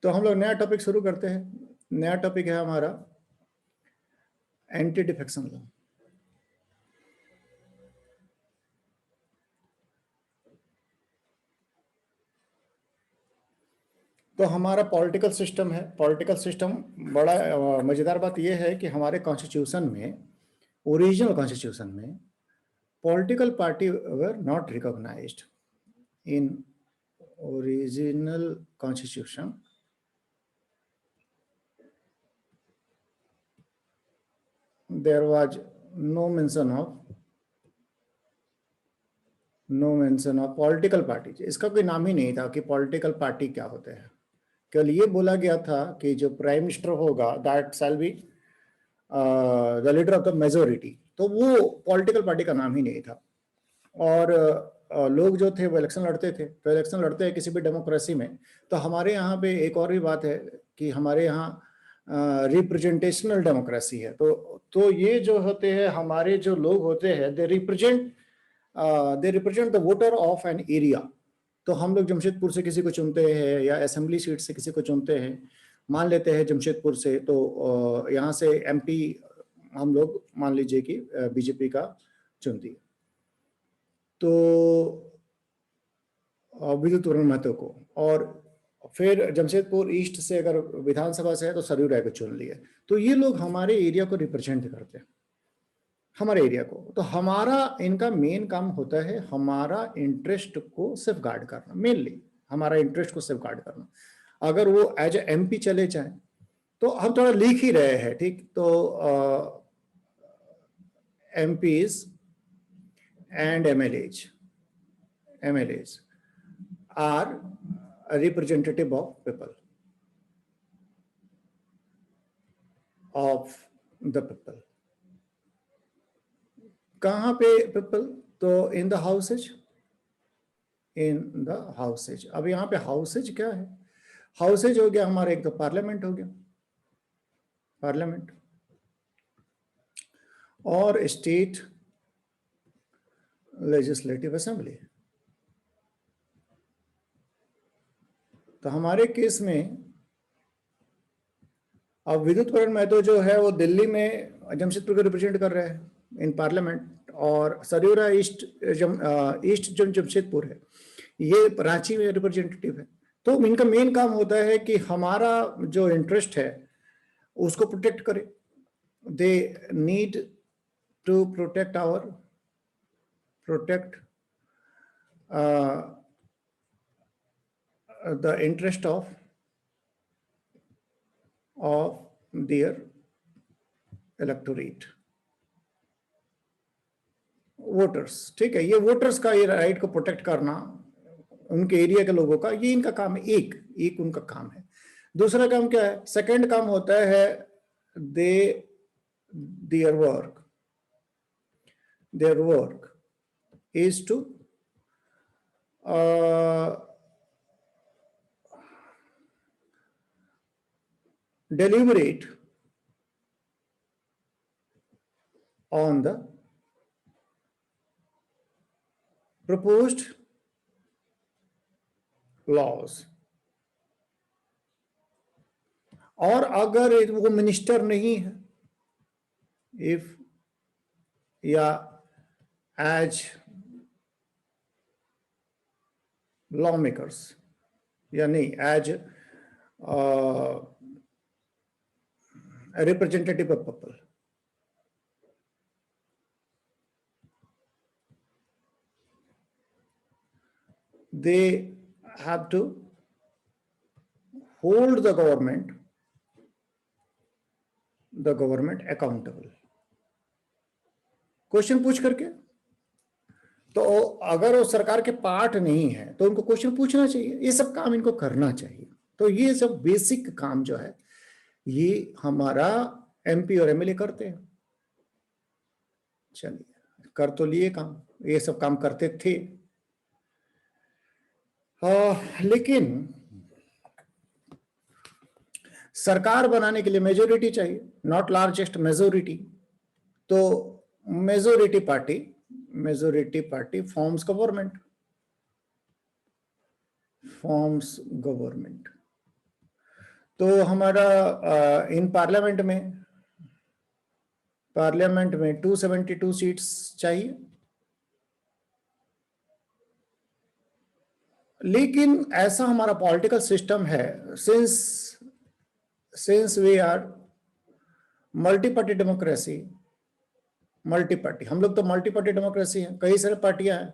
तो हम लोग नया टॉपिक शुरू करते हैं। नया टॉपिक है हमारा एंटी डिफेक्शन लॉ। तो हमारा पॉलिटिकल सिस्टम है। पॉलिटिकल सिस्टम बड़ा मजेदार बात यह है कि हमारे कॉन्स्टिट्यूशन में, ओरिजिनल कॉन्स्टिट्यूशन में, political party were not recognised in original constitution. There was no mention of political party. इसका कोई नाम ही नहीं था कि पॉलिटिकल पार्टी क्या होते हैं। केवल ये बोला गया था कि जो प्राइम मिनिस्टर होगा that shall be the leader of the majority. तो वो पॉलिटिकल पार्टी का नाम ही नहीं था। और लोग जो थे वो इलेक्शन लड़ते थे। तो इलेक्शन लड़ते हैं किसी भी डेमोक्रेसी में। तो हमारे यहाँ पे एक और भी बात है कि हमारे यहाँ रिप्रेजेंटेशनल डेमोक्रेसी है। तो ये जो होते हैं, हमारे जो लोग होते हैं, they represent the voter of an area. तो हम लोग जमशेदपुर से किसी को चुनते हैं या असेंबली सीट से किसी को चुनते हैं, मान लेते हैं जमशेदपुर से, तो यहाँ से एमपी हम लोग मान लीजिए कि बीजेपी का चुनती है, तो विद्युत वरण महतो को। और फिर जमशेदपुर ईस्ट से अगर विधानसभा से है तो सरयू राय को चुन लिया। तो ये लोग हमारे एरिया को रिप्रेजेंट करते हैं, हमारे एरिया को। तो हमारा इनका मेन काम होता है हमारा इंटरेस्ट को सेफगार्ड करना। मेनली हमारा इंटरेस्ट को सेफगार्ड करना। अगर वो एज ए एमपी चले जाए तो हम थोड़ा लिख ही रहे हैं, ठीक। तो MPs and MLAs are representative of people, of the people। कहाँ पे people? तो in the houses, in the houses। अब यहाँ पे houses क्या है? houses हो गया हमारा एक तो पार्लियामेंट हो गया, पार्लियामेंट, और स्टेट लेजिस्लेटिव असेंबली। तो हमारे केस में अब विद्युत वरण महतो जो है वो दिल्ली में जमशेदपुर को रिप्रेजेंट कर रहे हैं इन पार्लियामेंट, और सरयू राय ईस्ट जो जमशेदपुर है ये रांची में रिप्रेजेंटेटिव है। तो इनका मेन काम होता है कि हमारा जो इंटरेस्ट है उसको प्रोटेक्ट करे। They need to protect the interest of their electorate, voters. ठीक है, ये वोटर्स का ये राइट को प्रोटेक्ट करना, उनके एरिया के लोगों का, ये इनका काम है। एक उनका काम है। दूसरा काम क्या है? सेकंड काम होता है their work is to deliberate on the proposed laws। और अगर वो मिनिस्टर नहीं है, इफ या एज लॉ मेकर्स, या नहीं as representative of people, they have to hold the government accountable, question पूछ करके। तो अगर वो सरकार के पार्ट नहीं है तो उनको क्वेश्चन पूछना चाहिए। ये सब काम इनको करना चाहिए। तो ये सब बेसिक काम जो है ये हमारा एमपी और एमएलए करते हैं। चलिए, कर तो लिए काम, ये सब काम करते थे। लेकिन सरकार बनाने के लिए मेजोरिटी चाहिए, नॉट लार्जेस्ट, मेजोरिटी। तो मेजोरिटी पार्टी फॉर्म्स गवर्नमेंट। तो हमारा इन पार्लियामेंट में 272 सीट्स चाहिए, लेकिन ऐसा हमारा पॉलिटिकल सिस्टम है, since we are multi party democracy, multi party, हम लोग तो मल्टी पार्टी डेमोक्रेसी है, कई सारे पार्टियां हैं,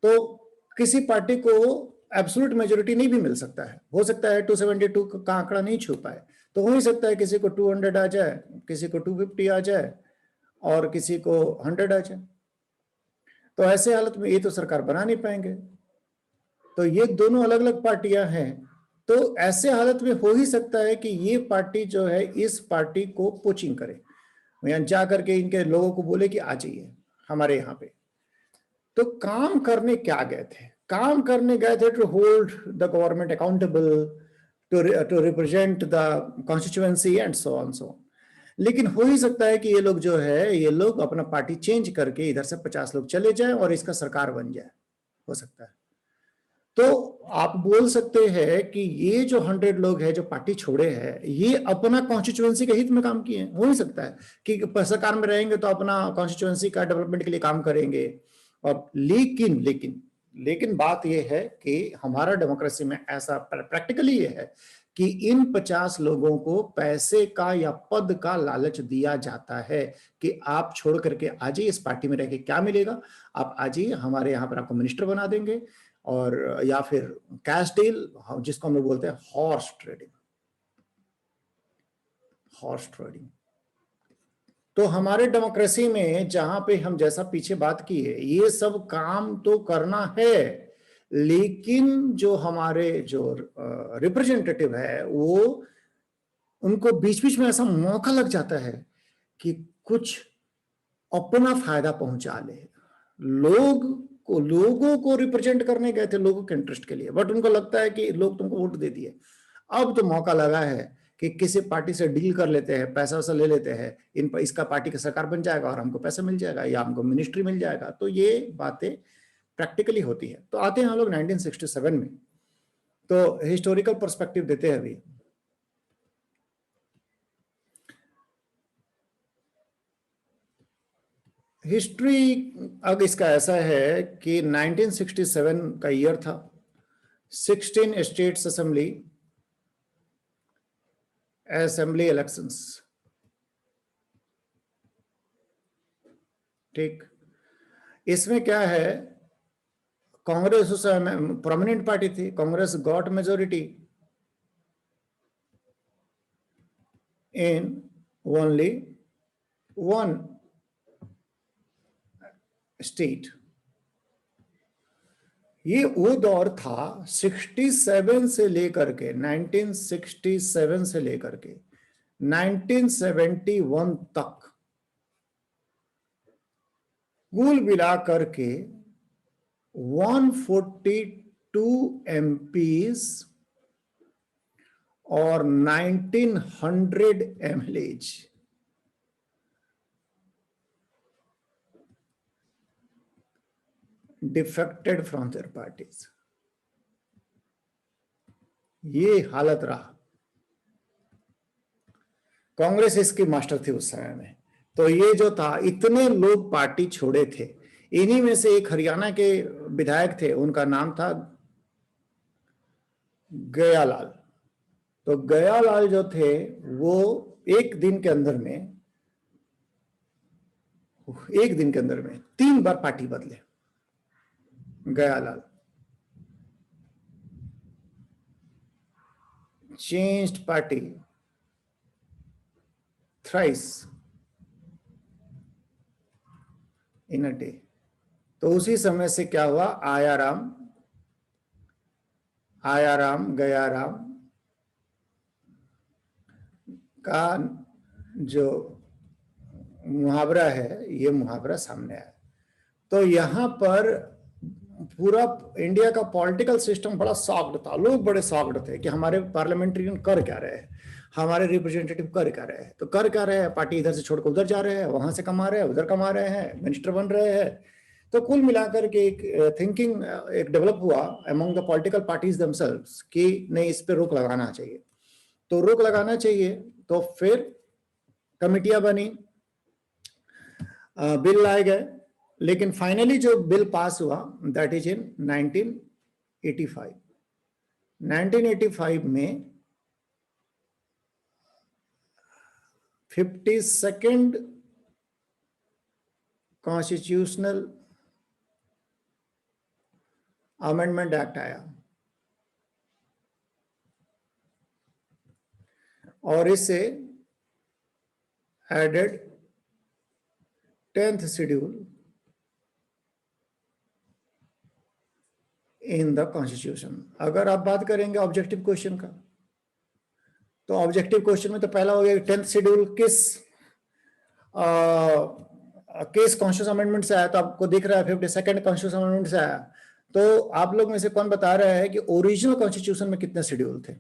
तो किसी पार्टी को एब्सोल्यूट मेजोरिटी नहीं भी मिल सकता है, हो सकता है 272 का आंकड़ा नहीं छू पाए, तो हो ही सकता है किसी को 200 आ जाए, किसी को 250 आ जाए और किसी को 100 आ जाए। तो ऐसे हालत में ये तो सरकार बना नहीं पाएंगे, तो ये दोनों अलग अलग पार्टियां हैं, तो ऐसे हालत में हो ही सकता है कि ये पार्टी जो है इस पार्टी को पोचिंग करे, यहाँ जा करके इनके लोगों को बोले कि आ जाइए हमारे यहाँ पे। तो काम करने क्या गए थे? काम करने गए थे to hold the government accountable, to represent the constituency and so on so. लेकिन हो ही सकता है कि ये लोग जो है, ये लोग अपना पार्टी चेंज करके इधर से 50 लोग चले जाए और इसका सरकार बन जाए, हो सकता है। तो आप बोल सकते हैं कि ये जो 100 लोग हैं जो पार्टी छोड़े हैं, ये अपना कॉन्स्टिट्यूएंसी के हित में काम किए हैं। हो ही सकता है कि सरकार में रहेंगे तो अपना कॉन्स्टिट्यूएंसी का डेवलपमेंट के लिए काम करेंगे, और लेकिन बात यह है कि हमारा डेमोक्रेसी में ऐसा प्रैक्टिकली ये है कि इन 50 लोगों को पैसे का या पद का लालच दिया जाता है कि आप छोड़ करके आ जाइए, इस पार्टी में रह के क्या मिलेगा, आप आ जाइए, हमारे यहाँ पर आपको मिनिस्टर बना देंगे, और या फिर कैश डील, जिसको हम लोग बोलते हैं हॉर्स ट्रेडिंग। तो हमारे डेमोक्रेसी में जहां पे हम जैसा पीछे बात की है, ये सब काम तो करना है, लेकिन जो हमारे जो रिप्रेजेंटेटिव है वो, उनको बीच बीच में ऐसा मौका लग जाता है कि कुछ अपना फायदा पहुंचा ले। लोगों को रिप्रेजेंट करने गए थे, लोगों के इंटरेस्ट के लिए, बट उनको लगता है कि लोग तुमको वोट दे दिए, अब तो मौका लगा है कि किसी पार्टी से डील कर लेते हैं, पैसा वैसा ले लेते हैं, इसका पार्टी का सरकार बन जाएगा और हमको पैसा मिल जाएगा या हमको मिनिस्ट्री मिल जाएगा। तो ये बातें प्रैक्टिकली होती है। तो आते हैं हम लोग 1967 में, तो हिस्टोरिकल पर्सपेक्टिव देते हैं अभी। हिस्ट्री अब इसका ऐसा है कि 1967 का ईयर था, 16 स्टेट्स असेंबली इलेक्शंस, ठीक। इसमें क्या है, कांग्रेस उस समय प्रोमिनेंट पार्टी थी, Congress got majority in only one state. ये वो दौर था 67 से लेकर के 1967 से लेकर के 1971 तक, कुल मिलाकर के 142 एमपीज और 1900 MLAs defected from their parties. ये हालत रहा। कांग्रेस इसकी मास्टर थी उस समय में। तो ये जो था, इतने लोग पार्टी छोड़े थे, इन्हीं में से एक हरियाणा के विधायक थे, उनका नाम था गयालाल। तो गयालाल जो थे वो एक दिन के अंदर में 3 बार पार्टी बदले। Gayalal changed party thrice in a day. तो उसी समय से क्या हुआ, आयाराम गयाराम का जो मुहावरा है, ये मुहावरा सामने आया। तो यहां पर पूरा इंडिया का पॉलिटिकल सिस्टम बड़ा सॉक्ड था, लोग बड़े सॉक्ड थे कि हमारे पार्लियामेंट्रियन कर क्या रहे हैं, हमारे रिप्रेजेंटेटिव कर क्या रहे हैं। तो कर क्या रहे हैं, पार्टी इधर से छोड़कर उधर जा रहे हैं, वहां से कमा रहे हैं, उधर कमा रहे हैं, मिनिस्टर बन रहे हैं। तो कुल मिलाकर के एक थिंकिंग एक डेवलप हुआ among the political parties themselves कि नहीं, इस पे रोक लगाना चाहिए। तो रोक लगाना चाहिए। तो फिर कमिटियां बनी, बिल लाए गए, लेकिन फाइनली जो बिल पास हुआ दैट इज इन 1985। 1985 में 52nd कॉन्स्टिट्यूशनल अमेंडमेंट एक्ट आया और इससे added 10th schedule in the constitution. अगर आप बात करेंगे ऑब्जेक्टिव क्वेश्चन का, तो ऑब्जेक्टिव क्वेश्चन में तो पहला हो गया 10th शेड्यूल किस कॉन्स्टिट्यूशन अमेंडमेंट से आया, तो आपको दिख रहा है 52nd कॉन्स्टिट्यूशन अमेंडमेंट से आया। तो आप लोग में से कौन बता रहा है कि ओरिजिनल कॉन्स्टिट्यूशन में कितने शेड्यूल थे?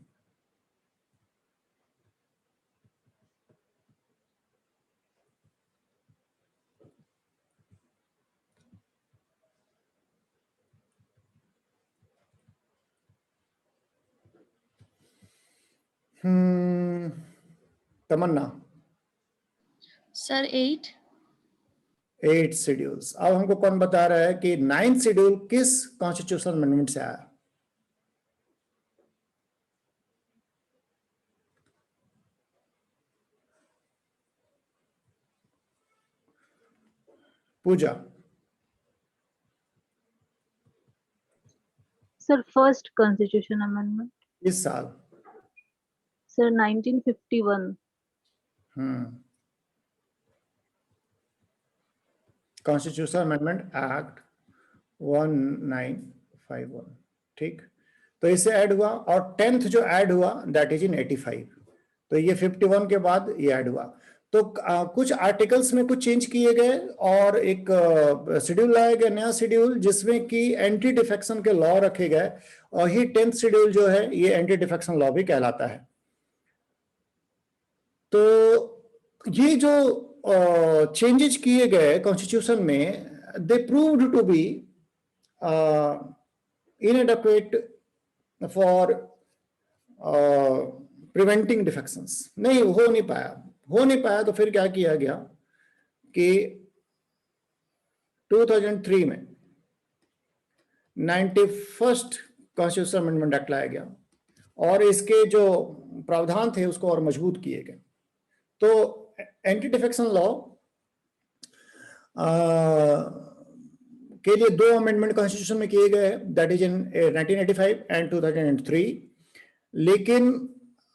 तमन्ना। Sir 8 schedules. अब हमको कौन बता रहा है कि 9th शेड्यूल किस कॉन्स्टिट्यूशनल अमेंडमेंट से आया? Pooja. Sir first constitution amendment. इस साल? सर 1951। Constitutional amendment act 1951। ठीक, तो इससे ऐड हुआ, और 10th जो ऐड हुआ दैट इज इन 85। तो ये 51 के बाद ये ऐड हुआ। तो कुछ आर्टिकल्स में कुछ चेंज किए गए और एक शेड्यूल लाया गया, नया शेड्यूल, जिसमें कि एंटी डिफेक्शन के लॉ रखे गए, और ही 10th शेड्यूल जो है ये एंटी डिफेक्शन लॉ भी कहलाता है। तो ये जो चेंजेस किए गए कॉन्स्टिट्यूशन में, they proved to be inadequate for preventing defections. नहीं हो नहीं पाया। तो फिर क्या किया गया कि 2003 में 91st कॉन्स्टिट्यूशन अमेंडमेंट एक्ट लाया गया, और इसके जो प्रावधान थे उसको और मजबूत किए गए। तो एंटी डिफेक्शन लॉ के लिए 2 अमेंडमेंट कॉन्स्टिट्यूशन में किए गए, दैट इज इन 1985 एंड 2003। लेकिन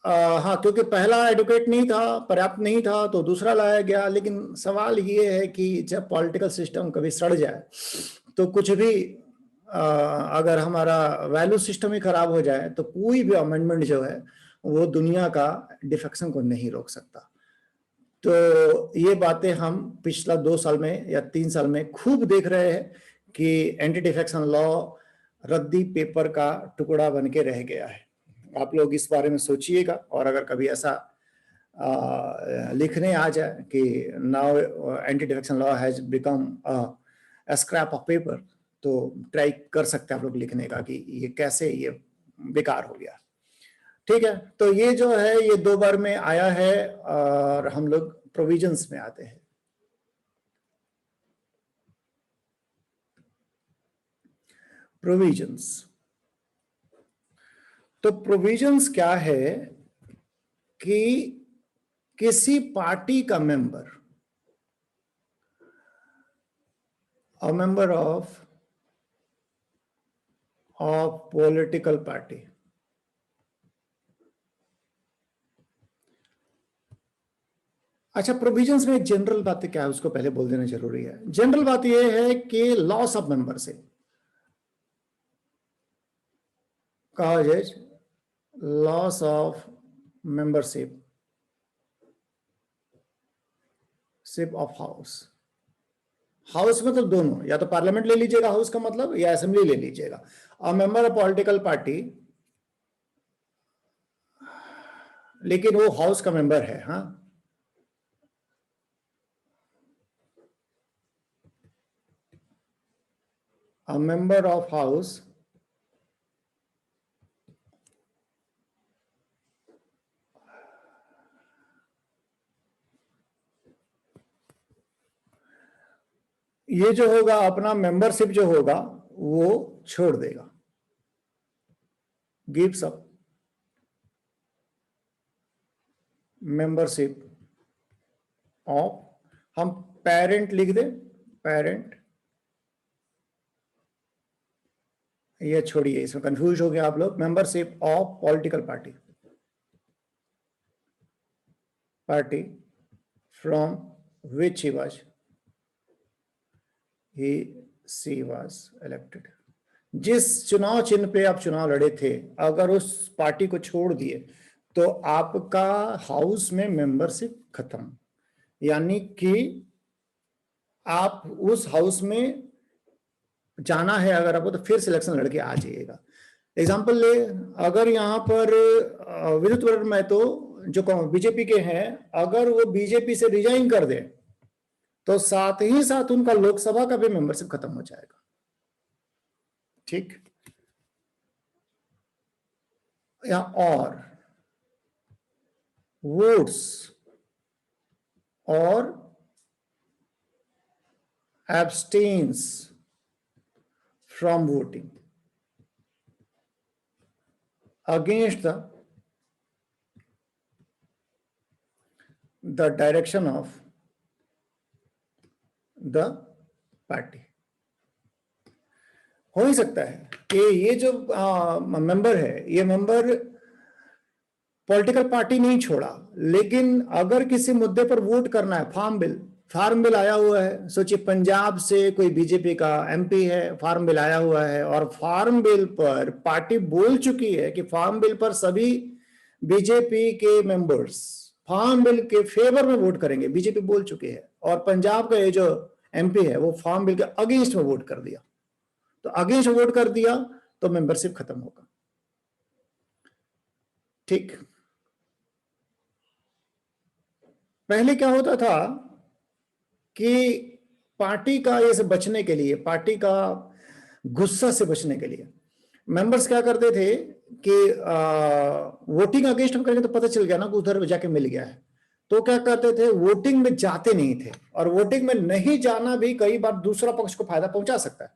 हाँ, क्योंकि पहला एडवोकेट नहीं था, पर्याप्त नहीं था, तो दूसरा लाया गया। लेकिन सवाल ये है कि जब पॉलिटिकल सिस्टम कभी सड़ जाए तो कुछ भी अगर हमारा वैल्यू सिस्टम ही खराब हो जाए तो कोई भी अमेंडमेंट जो है वो दुनिया का डिफेक्शन को नहीं रोक सकता। तो ये बातें हम पिछला 2 साल में या 3 साल में खूब देख रहे हैं कि एंटी डिफेक्शन लॉ रद्दी पेपर का टुकड़ा बन के रह गया है। आप लोग इस बारे में सोचिएगा, और अगर कभी ऐसा लिखने आ जाए कि now anti defection law has become a scrap of paper, तो ट्राई कर सकते हैं आप लोग लिखने का कि ये कैसे ये बेकार हो गया। ठीक है, तो ये जो है ये 2 बार में आया है, और हम लोग प्रोविजंस में आते हैं। प्रोविजंस, तो प्रोविजंस क्या है कि किसी पार्टी का member, a member of political party, अच्छा, प्रोविजंस में एक जनरल बात क्या है उसको पहले बोल देना जरूरी है। जनरल बात यह है कि loss of membership, causes loss of membership of house मतलब दोनों, या तो पार्लियामेंट ले लीजिएगा हाउस का मतलब, या असेंबली ले लीजिएगा। A member of political party, लेकिन वो हाउस का मेंबर है। हाँ, अ मेंबर ऑफ हाउस ये जो होगा अपना मेंबरशिप जो होगा वो छोड़ देगा, गिव्स अप मेंबरशिप ऑफ, हम पेरेंट लिख दे, पेरेंट, ये छोड़िए, इसमें कंफ्यूज हो गया आप लोग, membership of political party, party from which he was, she was elected. जिस चुनाव चिन्ह पे आप चुनाव लड़े थे, अगर उस पार्टी को छोड़ दिए तो आपका हाउस में मेंबरशिप खत्म, यानी कि आप उस हाउस में जाना है अगर आपको, तो फिर सिलेक्शन लड़के आ जाइएगा। एग्जाम्पल ले, अगर यहाँ पर विद्युत वर्ग में तो जो बीजेपी के हैं, अगर वो बीजेपी से रिजाइन कर दे तो साथ ही साथ उनका लोकसभा का भी मेंबरशिप खत्म हो जाएगा। ठीक, या और वोट्स और abstains from voting against the direction of the party। हो ही सकता है कि ये जो मेंबर है, ये मेंबर पॉलिटिकल पार्टी नहीं छोड़ा, लेकिन अगर किसी मुद्दे पर वोट करना है, फार्म बिल आया हुआ है, सोचिए पंजाब से कोई बीजेपी का एमपी है, फार्म बिल आया हुआ है और फार्म बिल पर पार्टी बोल चुकी है कि फार्म बिल पर सभी बीजेपी के मेंबर्स फार्म बिल के फेवर में वोट करेंगे, बीजेपी बोल चुकी है, और पंजाब का ये जो एमपी है वो फार्म बिल के अगेंस्ट में वोट कर दिया, तो अगेंस्ट वोट कर दिया तो मेंबरशिप खत्म होगा। ठीक, पहले क्या होता था कि पार्टी का ये से बचने के लिए, पार्टी का गुस्सा से बचने के लिए मेंबर्स क्या करते थे कि वोटिंग अगेंस्ट में करेंगे तो पता चल गया ना कि उधर जाके मिल गया है, तो क्या करते थे, वोटिंग में जाते नहीं थे, और वोटिंग में नहीं जाना भी कई बार दूसरा पक्ष को फायदा पहुंचा सकता है।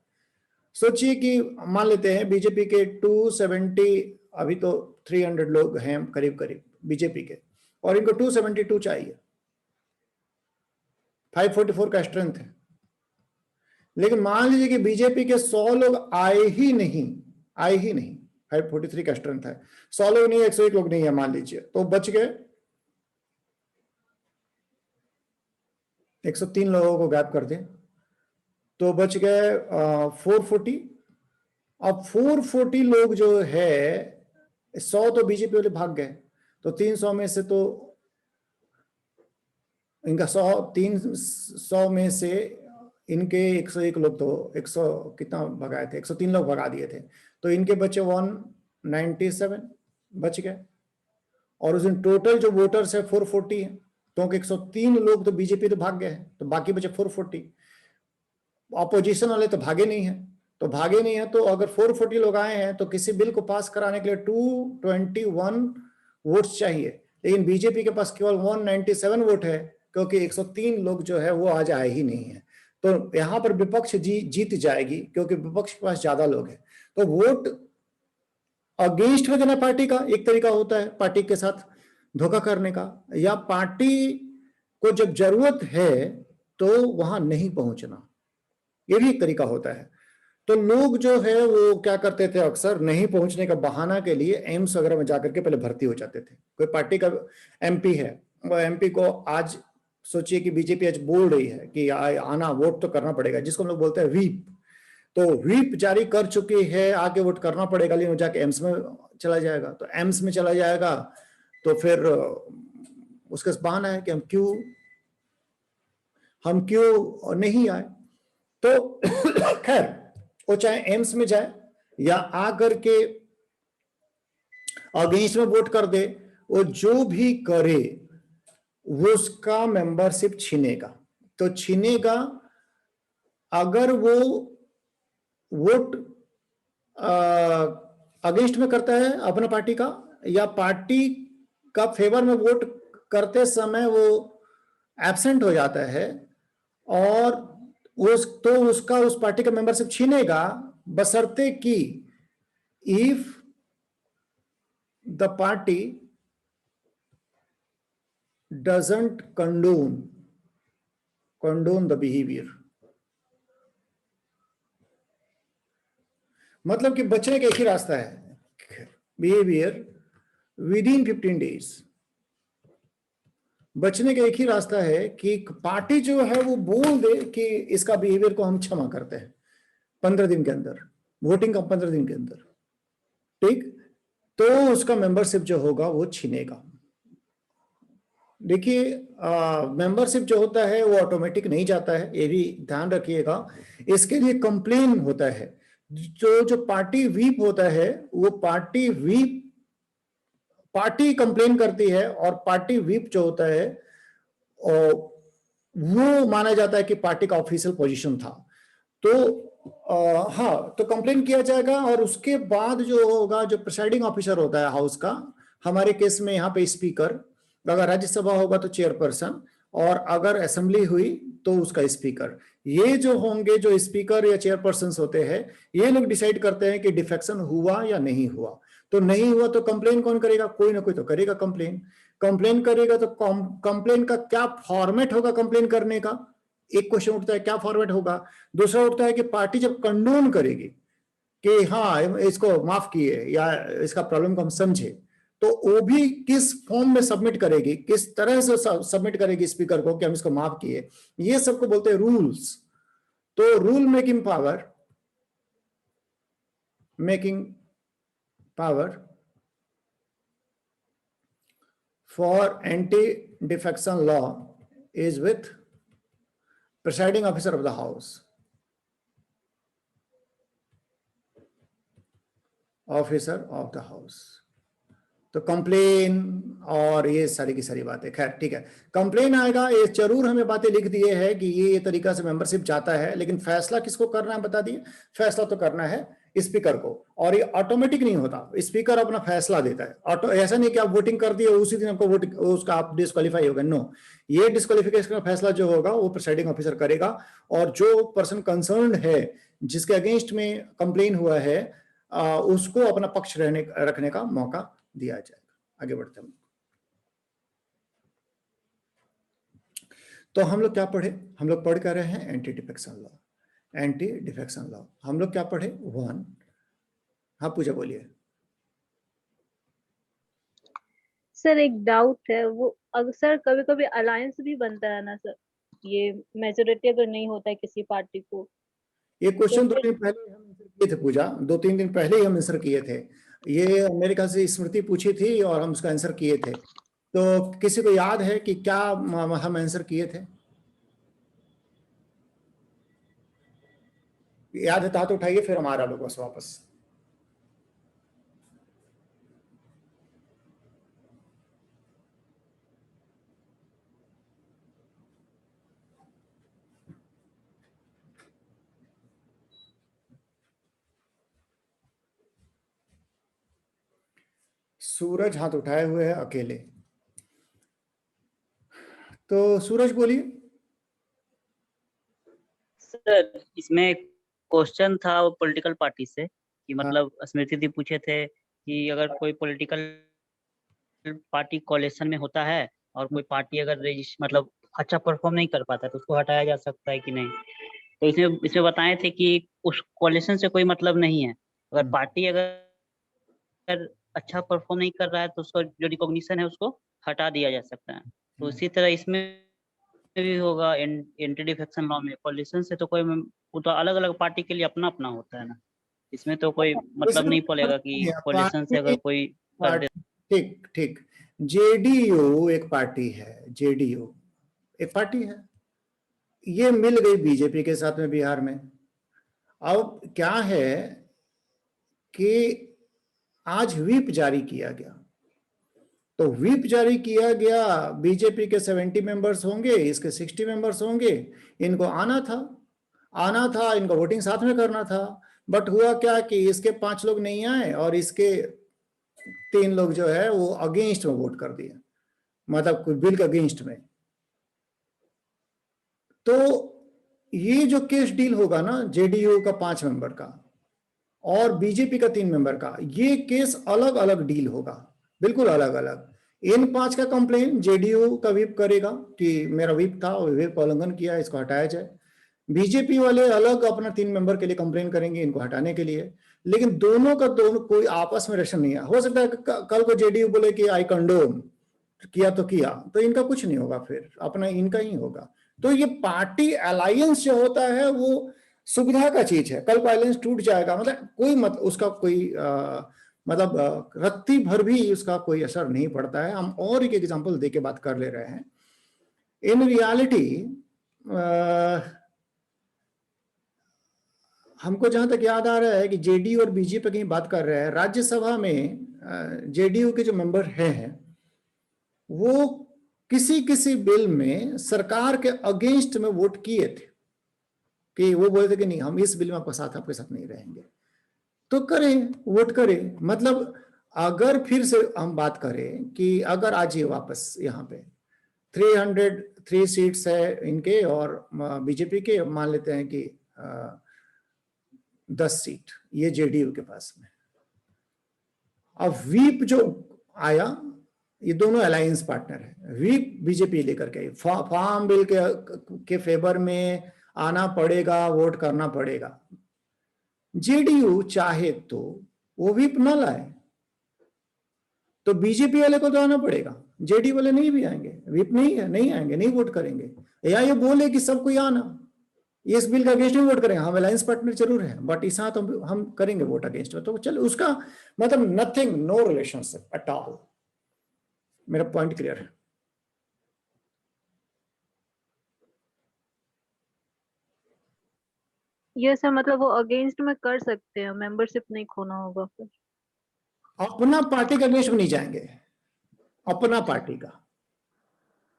सोचिए कि मान लेते हैं बीजेपी के 270, अभी तो 300 लोग हैं करीब करीब बीजेपी के, और इनको 272 चाहिए, 544 का स्ट्रेंथ है, लेकिन मान लीजिए कि बीजेपी के 100 लोग आए ही नहीं, 543 का स्ट्रेंथ है, 100 लोग नहीं, 101 लोग नहीं है मान लीजिए, तो बच गए 103 लोगों को गैप कर दें तो बच गए 440। अब 440 लोग जो है, 100 तो बीजेपी वाले भाग गए, तो 300 में से तो इनका 300 में से इनके 101 लोग, तो 100 कितना भगाए थे, 103 लोग भगा दिए थे, तो इनके बचे 197 बच गए, और उस दिन टोटल जो वोटर्स है 440 है, क्योंकि 103 लोग तो बीजेपी तो भाग गए हैं, तो बाकी बचे 440। ऑपोजिशन वाले तो भागे नहीं है, तो अगर 440 लोग आए हैं तो किसी बिल को पास कराने के लिए 221 वोट्स चाहिए, लेकिन बीजेपी के पास केवल 197 वोट है, क्योंकि 103 लोग जो है वो आज आए ही नहीं है, तो यहां पर विपक्ष जीत जाएगी, क्योंकि विपक्ष के पास ज्यादा लोग हैं। तो वोट अगेंस्ट में देना पार्टी का एक तरीका होता है, पार्टी के साथ धोखा करने का, या पार्टी को जब जरूरत है तो वहां नहीं पहुंचना, ये भी एक तरीका होता है। तो लोग जो है वो क्या करते थे, अक्सर नहीं पहुंचने का बहाना के लिए एम्स वगैरह में जाकर के पहले भर्ती हो जाते थे। कोई पार्टी का एमपी है, वो एमपी को आज सोचिए कि बीजेपी आज बोल रही है कि आना, वोट तो करना पड़ेगा, जिसको हम लोग बोलते हैं व्हीप, तो व्हीप जारी कर चुकी है, आके वोट करना पड़ेगा, लेकिन जाके एम्स में चला जाएगा, तो एम्स में चला जाएगा तो फिर उसका बहाना है कि हम क्यों नहीं आए। तो खैर वो चाहे एम्स में जाए या आकर के अगेंस्ट में वोट कर दे, वो जो भी करे वो उसका मेंबरशिप छीनेगा, तो छीनेगा अगर वो वोट अगेंस्ट में करता है अपना पार्टी का, या पार्टी का फेवर में वोट करते समय वो एब्सेंट हो जाता है, और उसका उस पार्टी का मेंबरशिप छीनेगा, बशर्ते कि if the party doesn't condone the behavior। मतलब कि बचने का एक ही रास्ता है, बिहेवियर विद इन 15 डेज। बचने का एक ही रास्ता है कि पार्टी जो है वो बोल दे कि इसका बिहेवियर को हम क्षमा करते हैं 15 दिन के अंदर, वोटिंग का 15 दिन के अंदर, ठीक, तो उसका मेंबरशिप जो होगा वो छीनेगा। देखिए, मेंबरशिप जो होता है वो ऑटोमेटिक नहीं जाता है, ये भी ध्यान रखिएगा। इसके लिए कंप्लेन होता है। जो पार्टी व्हीप होता है वो पार्टी कंप्लेन करती है, और पार्टी व्हीप जो होता है वो माना जाता है कि पार्टी का ऑफिशियल पोजीशन था। तो हाँ, तो कंप्लेन किया जाएगा, और उसके बाद जो होगा, जो प्रिसाइडिंग ऑफिसर होता है हाउस का, हमारे केस में यहाँ पे स्पीकर, अगर राज्यसभा होगा तो चेयरपर्सन, और अगर असेंबली हुई तो उसका स्पीकर, ये जो होंगे, जो स्पीकर या चेयरपर्सन होते हैं, ये लोग डिसाइड करते हैं कि डिफेक्शन हुआ या नहीं हुआ। तो नहीं हुआ तो कंप्लेन कौन करेगा? कोई ना कोई तो करेगा कंप्लेन करेगा। तो कंप्लेन का क्या फॉर्मेट होगा कंप्लेन करने का? एक क्वेश्चन उठता है, क्या फॉर्मेट होगा। दूसरा उठता है कि पार्टी जब कंडोन करेगी कि हाँ इसको माफ किए या इसका प्रॉब्लम को हम समझे, तो वो भी किस फॉर्म में सबमिट करेगी, किस तरह से सबमिट करेगी स्पीकर को कि हम इसको माफ किए, ये सबको बोलते हैं रूल्स। तो rule making power for anti defection law is with presiding officer of the house, officer of the house। तो कंप्लेन और ये सारी की सारी बातें, खैर ठीक है, कंप्लेन आएगा। ये जरूर हमें बातें लिख दिए है कि ये तरीका से मेंबरशिप जाता है, लेकिन फैसला किसको करना है बता दिए। फैसला तो करना है स्पीकर को, और ये ऑटोमेटिक नहीं होता, स्पीकर अपना फैसला देता है। ऑटो ऐसा नहीं कि आप वोटिंग कर दिए उसी दिन आपको वोट उसका आप डिस्क्वालीफाई होगा, नो। ये डिस्क्वालिफिकेशन का फैसला जो होगा वो प्रिसाइडिंग ऑफिसर करेगा, और जो पर्सन कंसर्न्ड है, जिसके अगेंस्ट में कंप्लेन हुआ है, उसको अपना पक्ष रखने का मौका दिया जाएगा। आगे बढ़ते हैं। तो हम लोग क्या पढ़े? हम लोग पढ़ कर रहे हैं एंटी डिफेक्शन लॉ। हम लोग क्या पढ़े? 1। हाँ पूजा बोलिए। सर एक डाउट है, वो अक्सर कभी कभी अलायंस भी बनता है ना सर, ये मेजोरिटी अगर नहीं होता है किसी पार्टी को। ये क्वेश्चन तो 2 दिन पहले हम आंसर किए थे पूजा, 2-3 दिन पहले ही हम आंसर किए थे। ये मेरे ख्याल से स्मृति पूछी थी और हम उसका आंसर किए थे। तो किसी को याद है कि क्या हम आंसर किए थे? याद है तो हाथ उठाइए, फिर हमारा लोग बस वापस। सूरज हाथ उठाए हुए है अकेले, तो सूरज बोलिए। सर इसमें क्वेश्चन था वो पॉलिटिकल पार्टी से कि मतलब स्मृति दी पूछे थे कि अगर कोई पॉलिटिकल पार्टी कोalition में होता है और कोई पार्टी अगर मतलब अच्छा परफॉर्म नहीं कर पाता तो उसको हटाया जा सकता है कि नहीं। तो इसमें बताए थे कि उस कोalition से कोई मतलब नहीं है, अगर पार्टी अगर अच्छा परफॉर्म नहीं कर रहा है तो उसका जो रिकॉग्निशन है उसको हटा दिया जा सकता है। तो उसी तरह इसमें भी होगा एंटी डिफेक्शन लॉ में कोalition से तो कोई, वो तो अलग अलग पार्टी के लिए अपना अपना होता है ना, इसमें तो कोई मतलब नहीं पड़ेगा कि कोalition से अगर कोई कर दे। ठीक ठीक, जेडीयू एक पार्टी है, जेडीयू एक पार्टी है, ये मिल गई बीजेपी के साथ में बिहार में। अब क्या है कि आज व्हिप जारी किया गया, तो व्हिप जारी किया गया, बीजेपी के 70 मेंबर्स होंगे, इसके 60 मेंबर्स होंगे, इनको आना था, इनको वोटिंग साथ में करना था। बट हुआ क्या कि इसके 5 लोग नहीं आए और इसके 3 लोग जो है वो अगेंस्ट में वोट कर दिए, मतलब बिल के अगेंस्ट में। तो ये जो केस डील होगा ना जेडीयू का 5 मेंबर का और बीजेपी का 3 मेंबर का, ये केस अलग अलग डील होगा, बिल्कुल अलग अलग। इन 5 का कंप्लेन जेडीयू का व्हिप करेगा कि मेरा व्हिप था, व्हिप उल्लंघन किया, इसको हटाया जाए। बीजेपी वाले अलग अपना 3 मेंबर के लिए कंप्लेन करेंगे इनको हटाने के लिए, लेकिन दोनों का दोनों कोई आपस में रिलेशन नहीं है। हो सकता है कल को जेडीयू बोले कि आई कंडोम, किया तो किया, तो इनका कुछ नहीं होगा, फिर अपना इनका ही होगा। तो ये पार्टी अलायंस जो होता है वो सुविधा का चीज है, कल को अलायंस टूट जाएगा, मतलब कोई उसका कोई मतलब रत्ती भर भी उसका कोई असर नहीं पड़ता है। हम और एक एग्जांपल देके बात कर ले रहे हैं। इन रियलिटी हमको जहां तक याद आ रहा है कि जेडीयू और बीजेपी की बात कर रहे हैं, राज्यसभा में जेडीयू के जो मेंबर हैं वो किसी किसी बिल में सरकार के अगेंस्ट में वोट किए थे, कि वो बोले थे कि नहीं हम इस बिल में आपके साथ नहीं रहेंगे, तो करें, वोट करें। मतलब अगर फिर से हम बात करें कि अगर आज ये वापस यहाँ पे 303 सीट्स है इनके और बीजेपी के, मान लेते हैं कि 10 सीट ये जेडीयू के पास में, अब व्हीप जो आया, ये दोनों अलायंस पार्टनर है, व्हीप बीजेपी लेकर के फार्म बिल के फेवर में आना पड़ेगा, वोट करना पड़ेगा। जेडीयू चाहे तो वो व्हीप न लाए, तो बीजेपी वाले को तो आना पड़ेगा, जेडीयू वाले नहीं भी आएंगे, व्हीप नहीं है, नहीं आएंगे, नहीं वोट करेंगे। या ये बोले कि सब कोई आना, इस बिल का अगेंस्ट में वोट करेंगे, हम अलायंस पार्टनर जरूर है, बट इस साथ हम करेंगे वोट अगेंस्ट में, तो चलो उसका मतलब nothing, no relationship at all. मेरा पॉइंट क्लियर है? ये सर मतलब वो अगेंस्ट में कर सकते हैं, मेंबरशिप नहीं खोना होगा फिर। अपना पार्टी के अगेंस्ट में नहीं जाएंगे, अपना पार्टी का।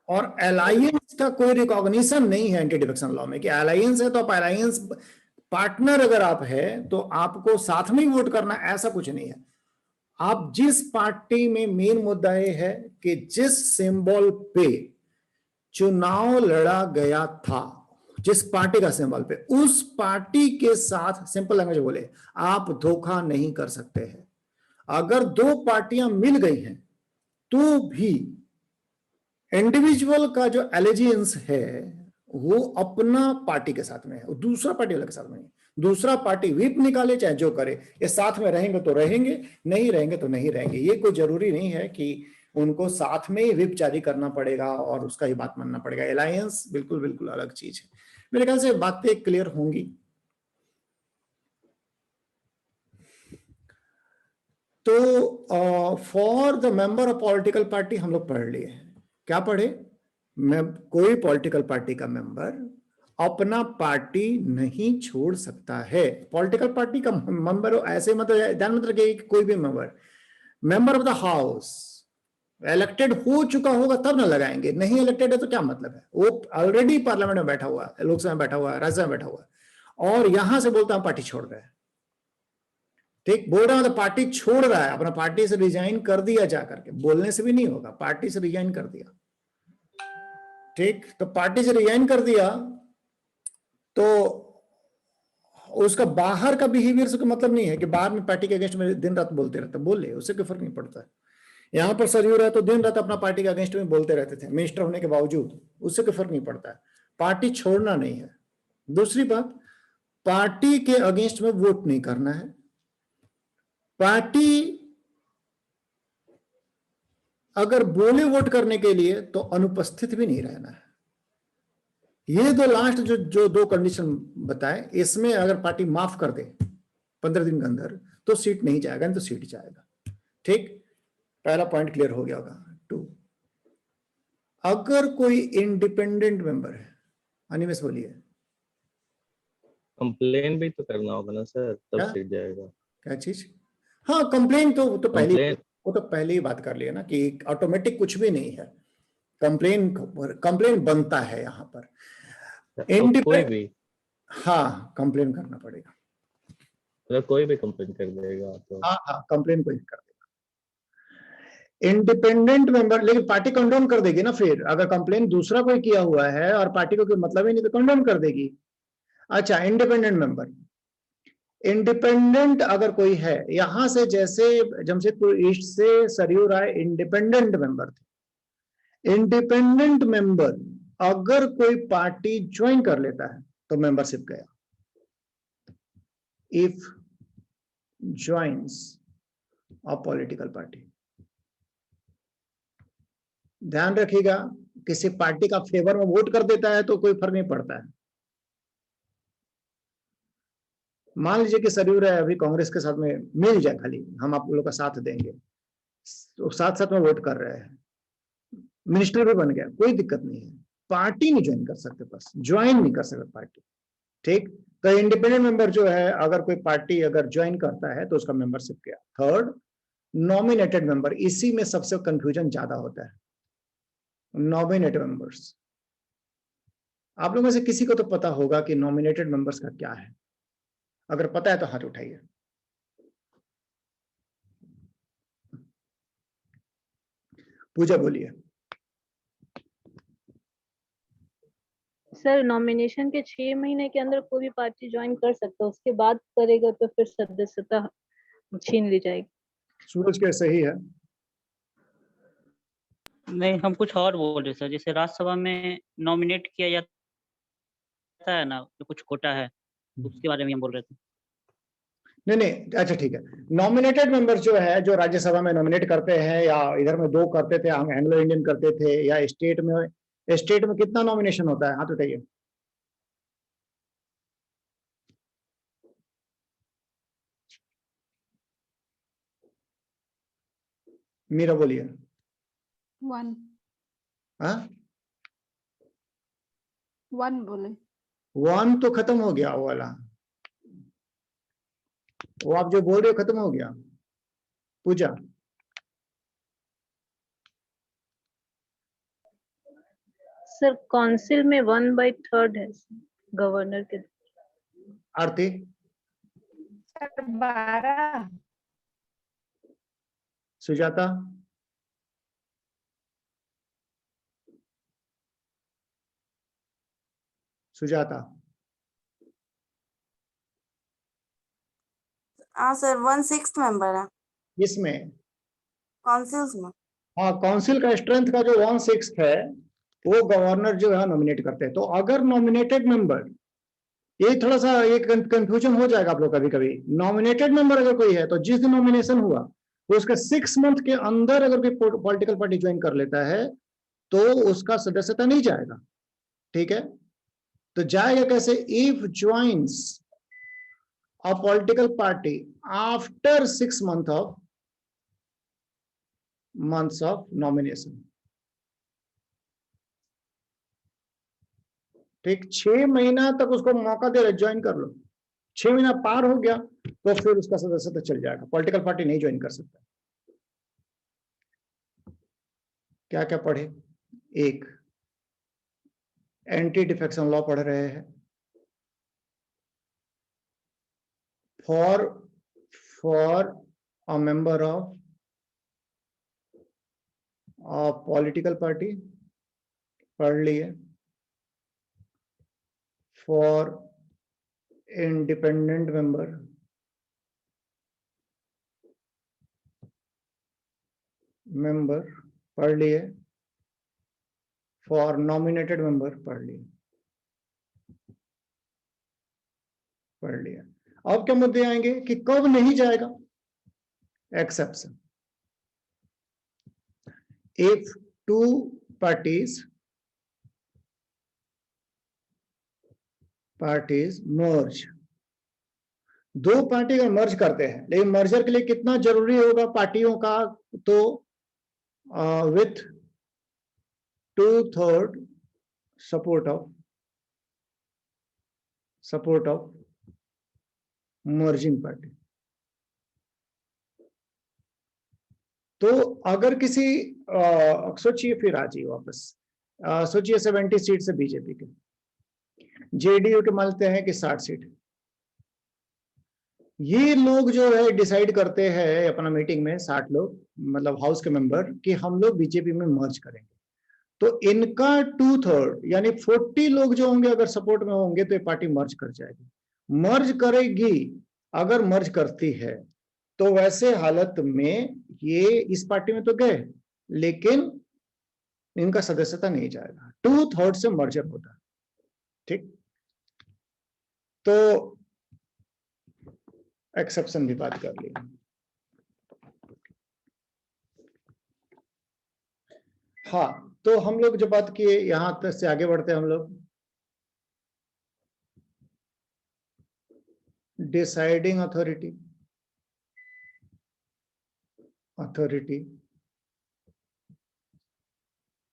और अलायंस का कोई रिकॉग्निशन नहीं है एंटी डिफेक्शन लॉ में कि अलायंस है तो आप अलायंस पार्टनर अगर आप है तो आपको साथ में ही वोट करना, ऐसा कुछ नहीं है। आप जिस पार्टी में, मेन मुद्दा ये है कि जिस सिंबल पे चुनाव लड़ा गया था, जिस पार्टी का सिंबल पे, उस पार्टी के साथ, सिंपल लैंग्वेज बोले, आप धोखा नहीं कर सकते हैं। अगर दो पार्टियां मिल गई हैं तो भी इंडिविजुअल का जो एलिजियंस है वो अपना पार्टी के साथ में है, दूसरा पार्टी वाले के साथ में नहीं। दूसरा पार्टी व्हिप निकाले चाहे जो करे, ये साथ में रहेंगे तो रहेंगे, नहीं रहेंगे तो नहीं रहेंगे। ये कोई जरूरी नहीं है कि उनको साथ में ही व्हिप जारी करना पड़ेगा और उसका ही बात मानना पड़ेगा। अलायंस बिल्कुल बिल्कुल अलग चीज है। मेरे ख्याल से बातें क्लियर होंगी। तो for the member of political party हम लोग पढ़ लिए, क्या पढ़े? कोई पॉलिटिकल पार्टी का मेंबर अपना पार्टी नहीं छोड़ सकता है। पॉलिटिकल पार्टी का मेंबर ऐसे मतलब ध्यान में रखिए कि कोई भी member of the house elected हो चुका होगा तब ना लगाएंगे, नहीं इलेक्टेड है तो क्या मतलब है? वो ऑलरेडी पार्लियामेंट में बैठा हुआ है, लोकसभा में बैठा हुआ है, राज्यसभा में बैठा हुआ है और यहां से बोलता हूं पार्टी छोड़ रहा है। ठीक बोल रहा हूं, तो पार्टी छोड़ रहा है, अपना पार्टी से रिजाइन कर दिया, जाकर के बोलने से भी नहीं होगा, पार्टी से रिजाइन कर दिया। ठीक, तो पार्टी से रिजाइन कर दिया तो उसका बाहर का बिहेवियर से कोई मतलब नहीं है कि बाहर में पार्टी के अगेंस्ट में दिन रात बोलते रहते, बोले, उससे कोई फर्क नहीं पड़ता है। यहां पर सरयू रहा तो दिन रात अपना पार्टी के अगेंस्ट में बोलते रहते थे, मिनिस्टर होने के बावजूद, उससे कोई फर्क नहीं पड़ता है। पार्टी छोड़ना नहीं है। दूसरी बात, पार्टी के अगेंस्ट में वोट नहीं करना है। पार्टी अगर बोले वोट करने के लिए तो अनुपस्थित भी नहीं रहना है। ये दो लास्ट जो दो कंडीशन बताए, इसमें अगर पार्टी माफ कर दे 15 दिन के अंदर तो सीट नहीं जाएगा, नहीं तो सीट जाएगा। ठीक, पहला पॉइंट क्लियर हो गया होगा। 2, अगर कोई इंडिपेंडेंट मेंबर है, अनिमेश बोलिए। कंप्लेन भी तो करना होगा ना सर, तब क्या? सीट जाएगा। क्या चीज? हाँ, कंप्लेन तो Complaint- वो तो पहले ही बात कर लिया ना कि ऑटोमेटिक कुछ भी नहीं है। कंप्लेन बनता है यहाँ पर। अब कोई भी, हाँ, कंप्लेन करना पड़ेगा। मतलब कोई भी कंप्लेन कर देगा तो। हाँ, कंप्लेन कोई कर देगा। इंडिपेंडेंट मेंबर, लेकिन पार्टी कंडोम कर देगी ना फिर, अगर कंप्लेन दूसरा कोई किया हुआ है और पार्टी को कोई मतलब ही नहीं तो कंडोम कर देगी। अच्छा, इंडिपेंडेंट मेंबर, इंडिपेंडेंट अगर कोई है, यहां से जैसे जमशेदपुर ईस्ट से सरयू राय इंडिपेंडेंट मेंबर थे, इंडिपेंडेंट मेंबर अगर कोई पार्टी ज्वाइन कर लेता है तो मेंबरशिप गया। If joins a political party, ध्यान रखिएगा, किसी पार्टी का फेवर में वोट कर देता है तो कोई फर्क नहीं पड़ता है। मान लीजिए कि सरयू राय अभी कांग्रेस के साथ में मिल जाए, खाली हम आप लोगों का साथ देंगे, तो साथ साथ में वोट कर रहे हैं, मिनिस्टर भी बन गया, कोई दिक्कत नहीं है, पार्टी नहीं ज्वाइन कर सकते, बस ज्वाइन नहीं कर सकते पार्टी। ठीक, तो इंडिपेंडेंट मेंबर जो है, अगर कोई पार्टी अगर ज्वाइन करता है तो उसका मेंबरशिप गया। थर्ड, नॉमिनेटेड मेंबर, इसी में सबसे कंफ्यूजन ज्यादा होता है। नॉमिनेटेड मेंबर्स, आप लोगों में से किसी को तो पता होगा कि नॉमिनेटेड मेंबर्स का क्या है, अगर पता है तो हाथ उठाइए। पूजा बोलिए। सर नॉमिनेशन के 6 महीने के अंदर कोई भी पार्टी ज्वाइन कर सकता है, उसके बाद करेगा तो फिर सदस्यता छीन ली जाएगी। सूरज क्या सही है? नहीं, हम कुछ और बोल रहे सर, जैसे राज्यसभा में नॉमिनेट किया जाता है ना, तो कुछ कोटा है, उसके बारे में हम बोल रहे थे। नहीं नहीं, अच्छा ठीक है। नॉमिनेटेड मेंबर्स जो है, जो राज्यसभा में नॉमिनेट करते हैं, या इधर में 2 करते थे, एंग्लो इंडियन करते थे, या स्टेट में कितना नॉमिनेशन होता है? हाथ उठाइए। मीरा बोलिए। 1 हाँ, 1 बोले। 1 तो खत्म हो गया वो वाला, वो आप जो बोल रहे हो खत्म हो गया। पूजा, सर काउंसिल में 1/3 है गवर्नर के। आरती, 12 सुजाता, सुजाता, हाँ सर, 1/6 मेंबर है इसमें काउंसिल्स में। हाँ, काउंसिल का स्ट्रेंथ का जो 1/6 है वो गवर्नर जो है नॉमिनेट करते हैं। तो अगर नॉमिनेटेड मेंबर, ये थोड़ा सा एक कंफ्यूजन हो जाएगा आप लोग कभी कभी, नॉमिनेटेड मेंबर अगर कोई है तो जिस दिन नॉमिनेशन हुआ तो उसका 6 मंथ के अंदर अगर कोई पॉलिटिकल पार्टी ज्वाइन कर लेता है तो उसका सदस्यता नहीं जाएगा। ठीक है, तो जाएगा कैसे? If joins a political party after 6 months of nomination। ठीक, 6 महीना तक उसको मौका दे रहे, ज्वाइन कर लो। 6 महीना पार हो गया तो फिर उसका सदस्यता चल जाएगा, पॉलिटिकल पार्टी नहीं ज्वाइन कर सकता। क्या क्या पढ़े? एक, एंटी डिफेक्शन लॉ पढ़ रहे हैं। For a member of political party पढ़ लिए। फॉर इंडिपेंडेंट मेंबर पढ़ लिए। फॉर नॉमिनेटेड मेंबर पढ़ लिया। अब क्या मुद्दे आएंगे कि कब नहीं जाएगा? Exception, if 2 parties merge, 2 party अगर मर्ज करते हैं, लेकिन मर्जर के लिए कितना जरूरी होगा पार्टियों का? तो with 2/3 support of merging party. तो अगर किसी सोचिए, फिर आ जाइए वापस, सोचिए 70 सीट से बीजेपी के, जेडीयू के मानते हैं कि 60 सीट, ये लोग जो है डिसाइड करते हैं अपना मीटिंग में, 60 लोग मतलब हाउस के मेंबर, कि हम लोग बीजेपी में मर्ज करेंगे। तो इनका 2/3 यानी 40 लोग जो होंगे अगर सपोर्ट में होंगे तो ये पार्टी मर्ज कर जाएगी। मर्ज करेगी, अगर मर्ज करती है तो वैसे हालत में ये इस पार्टी में तो गए, लेकिन इनका सदस्यता नहीं जाएगा। 2/3 से मर्जर होता है। ठीक, तो एक्सेप्शन भी बात कर ली। हाँ, तो हम लोग जो बात किए यहां तक से आगे बढ़ते हैं हम लोग। Deciding authority,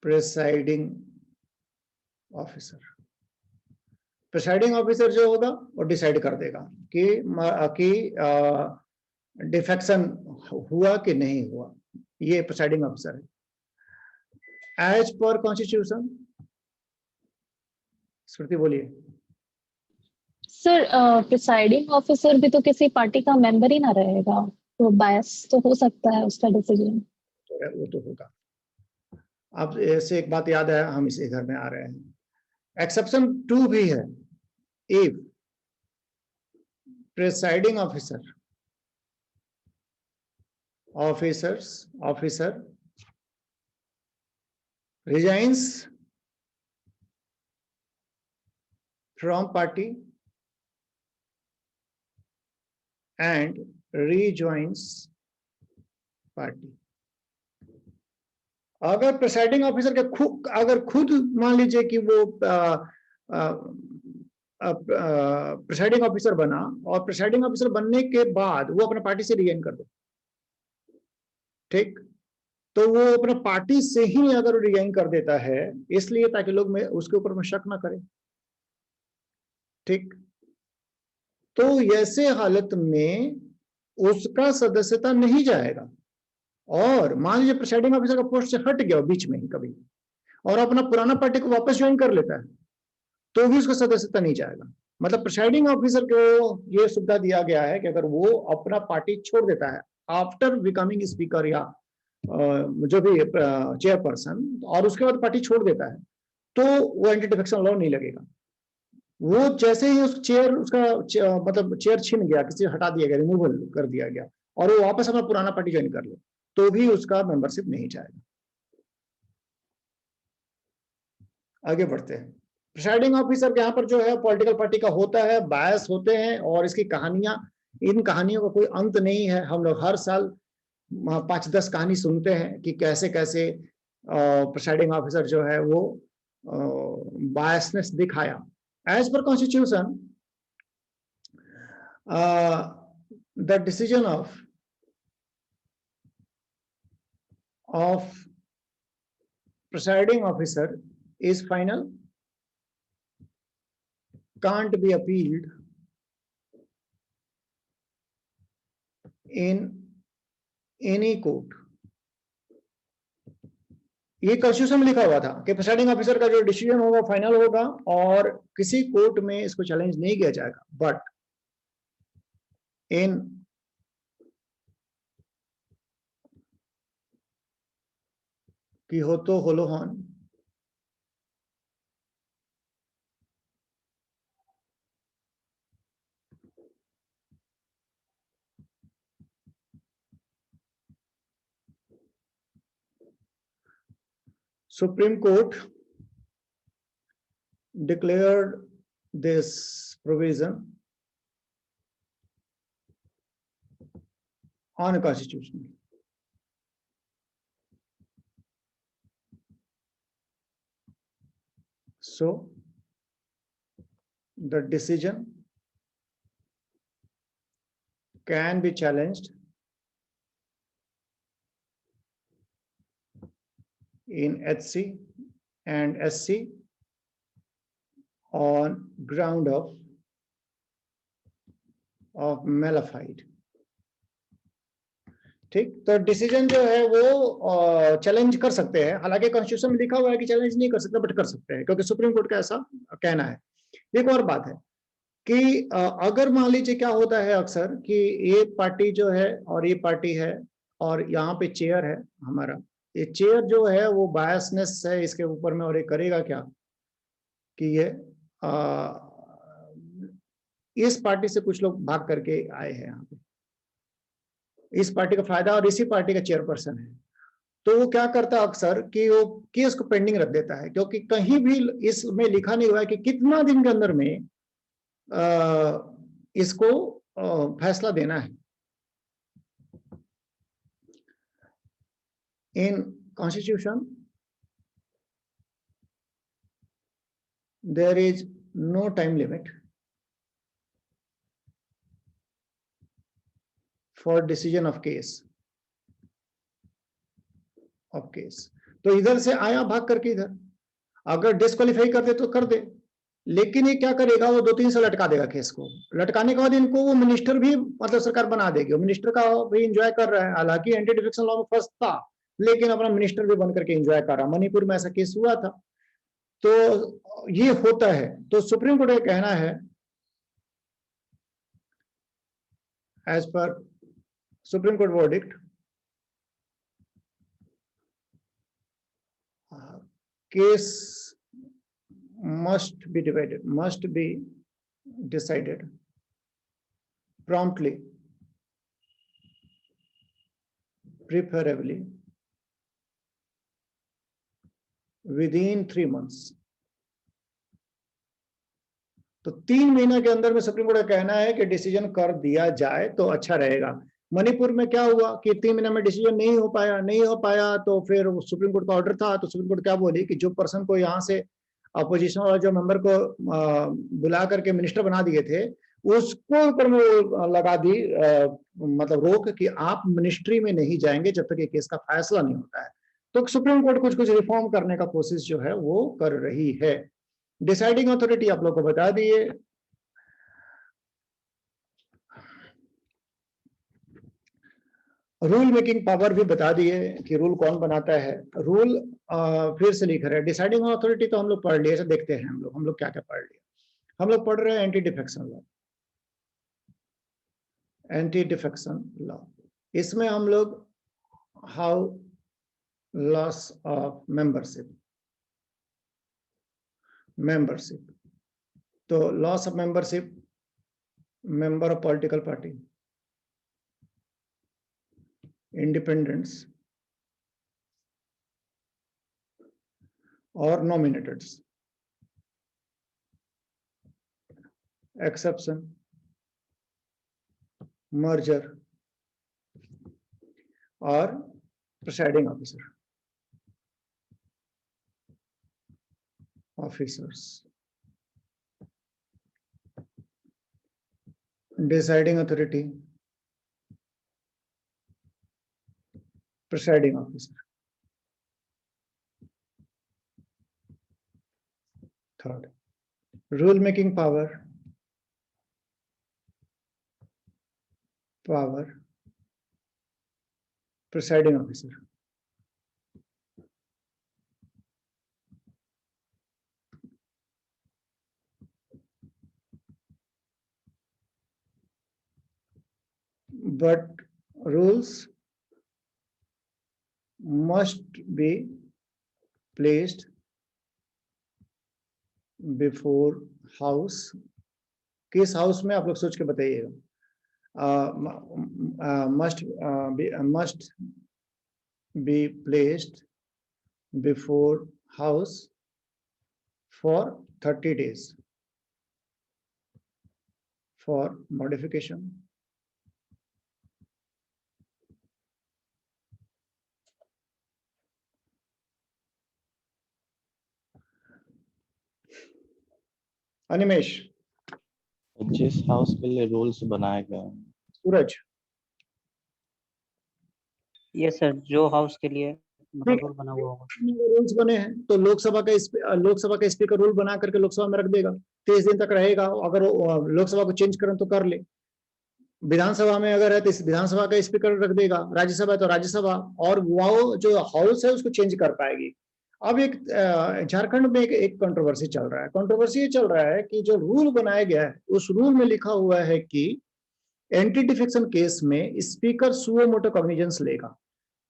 presiding officer. Presiding officer जो होगा वो डिसाइड कर देगा कि डिफेक्शन हुआ कि नहीं हुआ, ये प्रिसाइडिंग ऑफिसर है। एज पर कॉन्स्टिट्यूशन, स्मृति बोलिए। सर प्रिसाइडिंग ऑफिसर भी तो किसी पार्टी का मेंबर ही ना रहेगा, तो बायस तो हो सकता है उसका डिसीजन। वो तो होगा। अब ऐसे एक बात याद है, हम इसे घर में आ रहे हैं। एक्सेप्शन 2 भी है। If presiding officer resigns from party and rejoins party। अगर प्रिसाइडिंग ऑफिसर के खुद मान लीजिए कि वो प्रिसाइडिंग ऑफिसर बना और प्रिसाइडिंग ऑफिसर बनने के बाद वो अपने पार्टी से रिजाइन कर दे, ठीक, तो वो अपने पार्टी से ही अगर रिजाइन कर देता है, इसलिए ताकि लोग में उसके ऊपर में शक ना करें, ठीक, तो ऐसे हालत में उसका सदस्यता नहीं जाएगा। और मान लीजिए प्रिसाइडिंग ऑफिसर का पोस्ट से हट गया बीच में ही कभी और अपना पुराना पार्टी को वापस ज्वाइन कर लेता है, तो भी उसका सदस्यता नहीं जाएगा। मतलब प्रिसाइडिंग ऑफिसर को ये सुविधा दिया गया है कि अगर वो अपना पार्टी छोड़ देता है आफ्टर बिकमिंग स्पीकर या जो भी चेयरपर्सन, और उसके बाद पार्टी छोड़ देता है, तो वो एंटी डिफेक्शन लॉ नहीं लगेगा। वो जैसे ही उस चेयर मतलब चेयर छिन गया, किसी हटा दिया गया, रिमूवल कर दिया गया, और वो वापस अपना पुराना पार्टी ज्वाइन कर ले, तो भी उसका मेंबरशिप नहीं जाएगा। आगे बढ़ते हैं। प्रिसाइडिंग ऑफिसर यहाँ पर जो है पॉलिटिकल पार्टी का होता है, बायस होते हैं, और इसकी कहानियां, इन कहानियों का कोई अंत नहीं है। हम लोग हर साल 5-10 कहानी सुनते हैं कि कैसे कैसे प्रिसाइडिंग ऑफिसर जो है वो बायसनेस दिखाया। As per constitution, the decision of presiding officer is final, can't be appealed in any court। ये कॉन्स्टिट्यूशन में लिखा हुआ था कि प्रिसाइडिंग ऑफिसर का जो डिसीजन होगा फाइनल होगा और किसी कोर्ट में इसको चैलेंज नहीं किया जाएगा। बट इन की हो तो Holohan Supreme Court declared this provision unconstitutional। So the decision can be challenged in HC and SC on ground of malafide। ठीक, तो डिसीजन जो है वो चैलेंज कर सकते हैं। हालांकि कॉन्स्टिट्यूशन में लिखा हुआ है कि चैलेंज नहीं कर सकते, बट कर सकते हैं, क्योंकि सुप्रीम कोर्ट का ऐसा कहना है। एक और बात है कि अगर मान लीजिए क्या होता है अक्सर कि ये पार्टी जो है और ये पार्टी है और यहाँ पे चेयर है हमारा, ये चेयर जो है वो बायसनेस है इसके ऊपर में, और ये करेगा क्या कि ये इस पार्टी से कुछ लोग भाग करके आए हैं यहाँ पे, इस पार्टी का फायदा, और इसी पार्टी का चेयरपर्सन है, तो वो क्या करता है अक्सर कि वो केस को पेंडिंग रख देता है, क्योंकि कहीं भी इसमें लिखा नहीं हुआ है कि कितना दिन के अंदर में इसको फैसला देना है। In constitution there is no time limit for decision of case. तो इधर से आया भाग करके इधर, अगर डिस्क्वालीफाई कर दे तो कर दे, लेकिन ये क्या करेगा, वो 2-3 साल लटका देगा केस को। लटकाने के बाद इनको वो मिनिस्टर भी मतलब सरकार बना देगी, मिनिस्टर का भी एंजॉय कर रहा है, हालांकि एंटी डिफेक्शन लॉ में फर्स्ट था, लेकिन अपना मिनिस्टर भी बन करके एंजॉय कर रहा। मणिपुर में ऐसा केस हुआ था। तो ये होता है। तो सुप्रीम कोर्ट का कहना है, as per supreme court verdict, case must be decided promptly, preferably within 3 months। तो 3 महीने के अंदर में सुप्रीम कोर्ट का कहना है कि डिसीजन कर दिया जाए तो अच्छा रहेगा। मणिपुर में क्या हुआ कि 3 महीने में डिसीजन नहीं हो पाया, तो फिर सुप्रीम कोर्ट का ऑर्डर था, तो सुप्रीम कोर्ट क्या बोली कि जो पर्सन को यहाँ से अपोजिशन वाला जो मेंबर को बुला करके मिनिस्टर बना दिए थे, उसको ऊपर में लगा दी मतलब रोक कि आप मिनिस्ट्री में नहीं जाएंगे जब तक ये केस का फैसला नहीं होता है। तो सुप्रीम कोर्ट कुछ रिफॉर्म करने का कोशिश जो है वो कर रही है। डिसाइडिंग अथॉरिटी आप लोग को बता दिए। रूल मेकिंग पावर भी बता दिए कि रूल कौन बनाता है। रूल फिर से लिख रहे हैं। डिसाइडिंग अथॉरिटी तो हम लोग पढ़ लिए, देखते हैं हम लोग क्या क्या पढ़ लिया। हम लोग पढ़ रहे हैं anti defection law. Anti defection law, इसमें हम लोग हाउ लॉस ऑफ मेंबरशिप, तो loss of membership, member of political party, independents or nominateds, exception, merger or presiding officers, deciding authority, presiding officer। Third, rule making power, presiding officer। But rules must be placed before house। किस house में आप लोग सोच के बताइएगा। must be placed before house for 30 days for modification, Animesh. जिस house के लिए रूल्स बनाए गए, सूरज। ये सर जो हाउस के लिए मतलब रूल बना हुआ होगा, रूल्स बने हैं तो लोकसभा का स्पीकर रूल बना करके लोकसभा में रख देगा, 30 दिन तक रहेगा। अगर लोकसभा को चेंज करें तो कर ले। विधानसभा में अगर है तो इस विधानसभा का स्पीकर रख देगा, राज्यसभा है तो राज्यसभा, और वो जो हाउस है उसको चेंज कर पाएगी। अब एक झारखंड में एक कंट्रोवर्सी चल रहा है। कंट्रोवर्सी ये चल रहा है कि जो रूल बनाया गया है उस रूल में लिखा हुआ है कि एंटी डिफेक्शन केस में स्पीकर सुओ मोटो कॉग्निजेंस लेगा।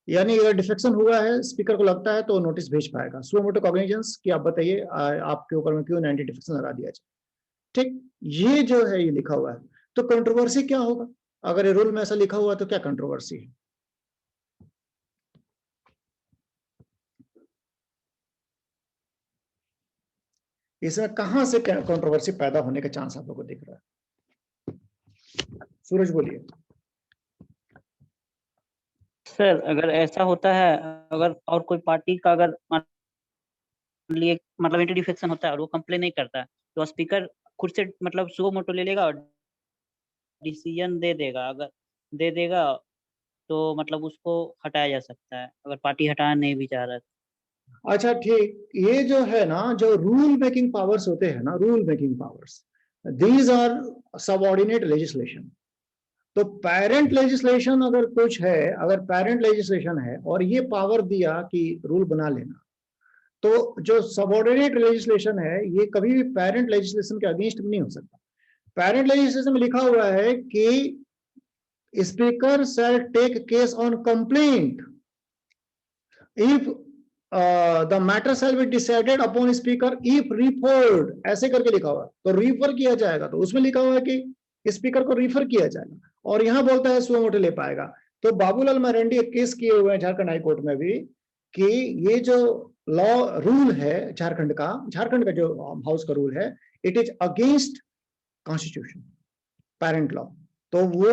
यानी अगर डिफेक्शन हुआ है, स्पीकर को लगता है तो नोटिस भेज पाएगा। सुओ मोटो कॉग्निजेंस कि आप बताइए आपके ऊपर में क्यों 90 डिफेक्शन लगा दिया जाए। ठीक, ये जो है ये लिखा हुआ है। तो कंट्रोवर्सी क्या होगा? अगर ये रूल में ऐसा लिखा हुआ है तो क्या कंट्रोवर्सी है? इसमें कहां से कंट्रोवर्सी पैदा होने का चांस आप लोगों को दिख रहा है? सूरज बोलिए। सर अगर ऐसा होता है, अगर और कोई पार्टी का अगर मान लिए मतलब एंटी डिफेक्शन होता है और वो कंप्लेन नहीं करता है, तो स्पीकर खुद से मतलब सुओ मोटो ले लेगा और डिसीजन दे देगा। अगर दे देगा तो मतलब उसको हटाया जा सकता है, अगर पार्टी हटाना नहीं भी चाह रहा है। अच्छा ठीक, ये जो है ना, जो रूल मेकिंग पावर्स होते हैं ना, rule making powers, these are subordinate legislation. तो पेरेंट लेजिस्लेशन अगर कुछ है, अगर पेरेंट लेजिस्लेशन है और ये पावर दिया कि रूल बना लेना, तो जो सबऑर्डिनेट लेजिस्लेशन है ये कभी भी पेरेंट लेजिस्लेशन के अगेंस्ट नहीं हो सकता। पेरेंट लेजिस्लेशन में लिखा हुआ है कि speaker shall take case on complaint if the matter shall be decided upon speaker if referred, ऐसे करके लिखा हुआ है। तो रिफर किया जाएगा, तो उसमें लिखा हुआ है कि स्पीकर को रिफर किया जाएगा, और यहां बोलता है सुओ मोटो ले पाएगा। तो बाबूलाल मरांडी एक केस किए हुए हैं झारखंड हाईकोर्ट में भी कि ये जो लॉ रूल है झारखंड का जो हाउस का रूल है, it is against constitution, parent law. तो वो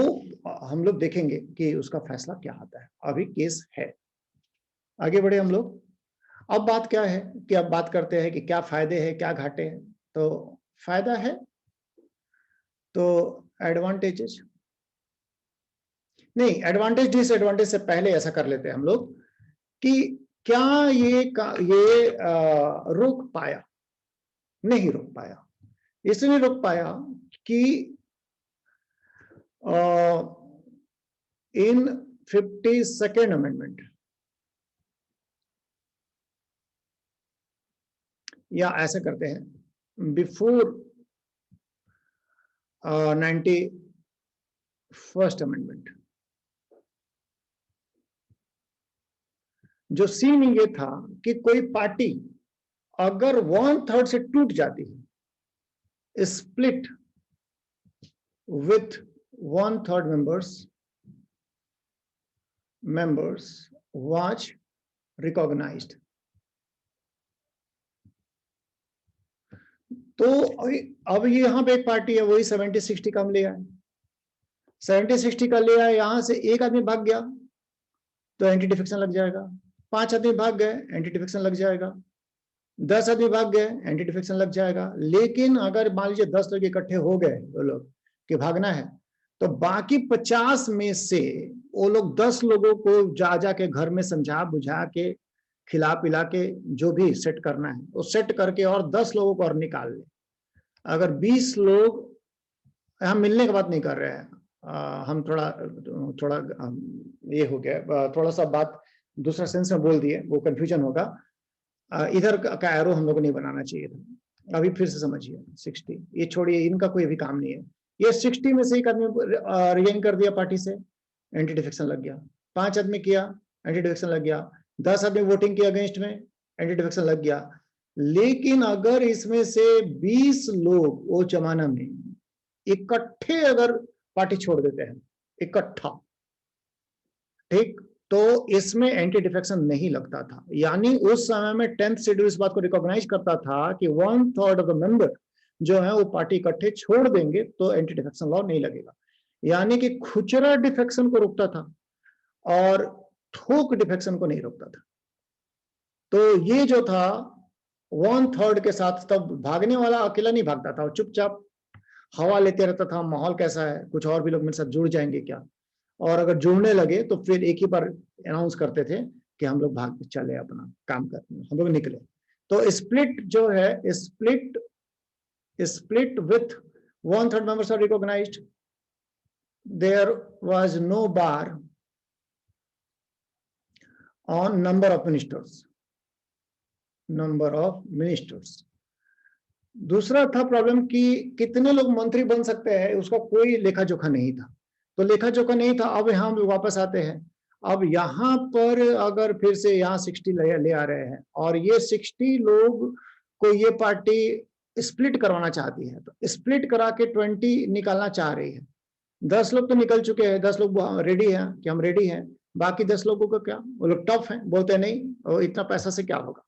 हम लोग देखेंगे कि उसका फैसला क्या आता है, अभी केस है। आगे बढ़े हम लोग। अब बात क्या है कि अब बात करते हैं कि क्या फायदे हैं क्या घाटे हैं। तो फायदा है तो एडवांटेजेस नहीं, एडवांटेज डिसएडवांटेज से पहले ऐसा कर लेते हैं हम लोग कि क्या ये रोक पाया? नहीं रोक पाया। इसलिए रोक पाया कि इन 52nd अमेंडमेंट, या ऐसा करते हैं बिफोर 91st अमेंडमेंट, जो सीन ये था कि कोई पार्टी अगर 1/3 से टूट जाती है, split with 1/3 members was recognized। तो अब यहां पे एक पार्टी है, वही 70-60 कम ले आए, 70-60 का ले आए, यहां से एक आदमी भाग गया तो एंटी डिफेक्शन लग जाएगा, 5 आदमी भाग गए एंटी डिफेक्शन लग जाएगा, 10 आदमी भाग गए एंटी डिफेक्शन लग जाएगा। लेकिन अगर मान लीजिए 10 लोग इकट्ठे हो गए, वो लोग कि भागना है, तो बाकी 50 में से वो लोग 10 लोगों को जा जाके घर में समझा बुझा के खिला पिला के जो भी सेट करना है वो सेट करके और 10 लोगों को और निकाल ले। अगर 20 लोग, हम मिलने की बात नहीं कर रहे हैं, हम थोड़ा ये हो गया, थोड़ा सा बात दूसरा सेंस में बोल दिए, वो कंफ्यूजन होगा। इधर का एरो हम लोग को नहीं बनाना चाहिए था। अभी फिर से समझिए, 60 ये छोड़िए, इनका कोई भी काम नहीं है। ये 60 में से एक आदमी रिजाइन कर दिया पार्टी से, एंटी डिफेक्शन लग गया, 5 आदमी किया एंटी डिफेक्शन लग गया, 10 आदमी वोटिंग किया अगेंस्ट में, एंटी डिफेक्शन लग गया। लेकिन अगर इसमें से 20 लोग वो जमाना में इकट्ठे अगर पार्टी छोड़ देते हैं इकट्ठा, ठीक, तो इसमें एंटी डिफेक्शन नहीं लगता था। यानी उस समय में 10th शेड्यूल इस बात को रिकॉग्नाइज करता था कि 1/3 ऑफ द मेंबर जो है वो पार्टी इकट्ठे छोड़ देंगे तो एंटी डिफेक्शन लॉ नहीं लगेगा। यानी कि खुचरा डिफेक्शन को रोकता था और थोक डिफेक्शन को नहीं रोकता था। तो ये जो था 1/3 के साथ, तब भागने वाला अकेला नहीं भागता था, चुपचाप हवा लेते रहता था, माहौल कैसा है, कुछ और भी लोग मेरे साथ जुड़ जाएंगे क्या, और अगर जुड़ने लगे तो फिर एक ही बार अनाउंस करते थे कि हम लोग भाग चले अपना काम करने, हम लोग निकले। तो स्प्लिट जो है, split with 1/3 members are recognized. There was no bar on number of ministers. दूसरा था प्रॉब्लम कि कितने लोग मंत्री बन सकते हैं, उसका कोई लेखा जोखा नहीं था। तो लेखा जोखा नहीं था। अब यहाँ हम वापस आते हैं, अब यहाँ पर अगर फिर से यहाँ 60 ले आ रहे हैं और ये 60 लोग को ये पार्टी स्प्लिट करवाना चाहती है, तो स्प्लिट करा के 20 निकालना चाह रही है। 10 लोग तो निकल चुके हैं, 10 लोग रेडी हैं कि हम रेडी हैं, बाकी 10 लोगों का क्या? वो लोग टफ हैं, बोलते हैं नहीं और इतना पैसा से क्या होगा,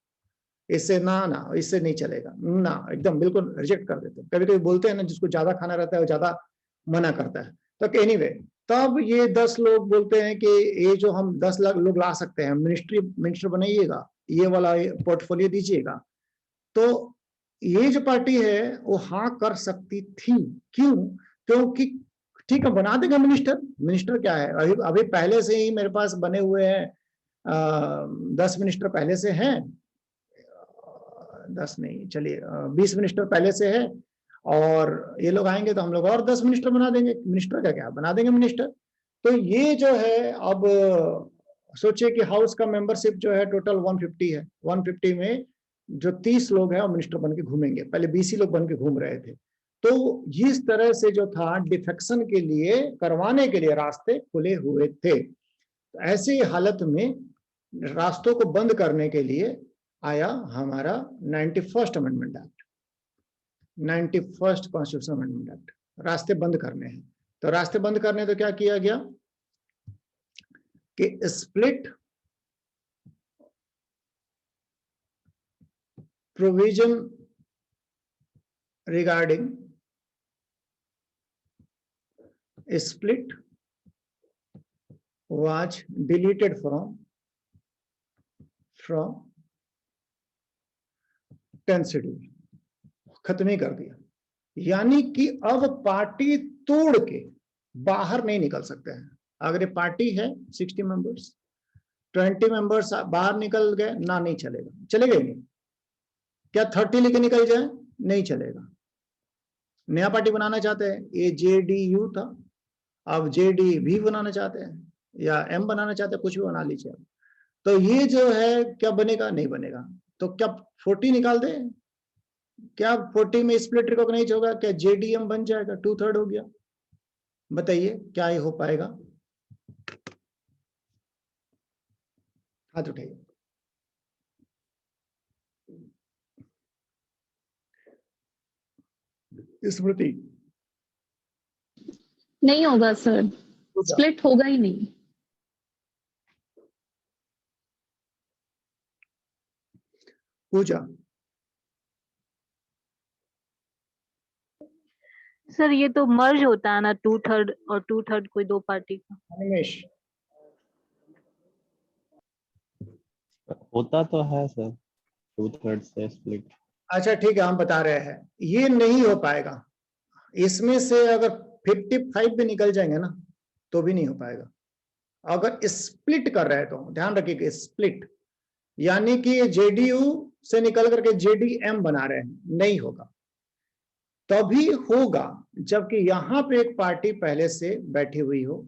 इससे ना इससे नहीं चलेगा ना, एकदम बिल्कुल रिजेक्ट कर देते हैं। कभी कभी बोलते हैं ना, जिसको ज्यादा खाना रहता है वो ज्यादा मना करता है। तो एनीवे तब ये 10 लोग बोलते हैं कि ये जो हम 10 लाख लोग ला सकते हैं, मिनिस्टर बनाइएगा, ये वाला पोर्टफोलियो दीजिएगा। तो ये जो पार्टी है वो हाँ कर सकती थी। क्यों? क्योंकि ठीक है बना देंगे मिनिस्टर क्या है, अभी पहले से ही मेरे पास बने हुए हैं 10 मिनिस्टर पहले से हैं, 10 नहीं चलिए 20 मिनिस्टर पहले से है, और ये लोग आएंगे तो हम लोग और 10 मिनिस्टर बना देंगे। मिनिस्टर का क्या, बना देंगे मिनिस्टर। तो ये जो है अब सोचिए कि हाउस का मेंबरशिप जो है टोटल 150 है, 150 में जो 30 लोग हैं वो मिनिस्टर बन के घूमेंगे, पहले 20 ही लोग बन के घूम रहे थे। तो इस तरह से जो था डिफेक्शन के लिए करवाने के लिए रास्ते खुले हुए थे। तो ऐसी हालत में रास्तों को बंद करने के लिए आया हमारा 91st amendment act, 91st constitution amendment act. रास्ते बंद करने हैं, तो रास्ते बंद करने तो क्या किया गया कि split provision regarding a split was deleted from 10th schedule, खत्म ही कर दिया। यानी कि अब पार्टी तोड़ के बाहर नहीं निकल सकते हैं। अगर ये पार्टी है 60 मेंबर्स, 20 मेंबर्स बाहर निकल गए ना, नहीं चलेगा, चलेगा ही नहीं। क्या 30 लेके निकल जाए, नहीं चलेगा। नया पार्टी बनाना चाहते हैं, ये JDU था, अब JD भी बनाना चाहते हैं या M बनाना चाहते हैं, कुछ भी बना लीजिए। तो ये जो है क्या बनेगा, नहीं बनेगा। तो क्या 40 निकाल दे, क्या 40 में स्प्लिट रिकॉग्नाइज होगा, क्या JDM बन जाएगा, 2/3 हो गया। बताइए क्या ये हो पाएगा? हाथ उठाइए। स्मृति, नहीं होगा सर, स्प्लिट होगा ही नहीं। पूजा, सर ये तो मर्ज होता है ना, 2/3 और 2/3 कोई दो पार्टी का। रमेश, होता तो है सर 2/3 से स्प्लिट। अच्छा ठीक है, हम बता रहे हैं ये नहीं हो पाएगा। इसमें से अगर 55 भी निकल जाएंगे ना तो भी नहीं हो पाएगा। अगर स्प्लिट कर रहे हैं तो ध्यान रखिएगा, स्प्लिट यानी कि JDU से निकल करके JDM बना रहे हैं, नहीं होगा। तभी होगा जबकि यहां पे एक पार्टी पहले से बैठी हुई हो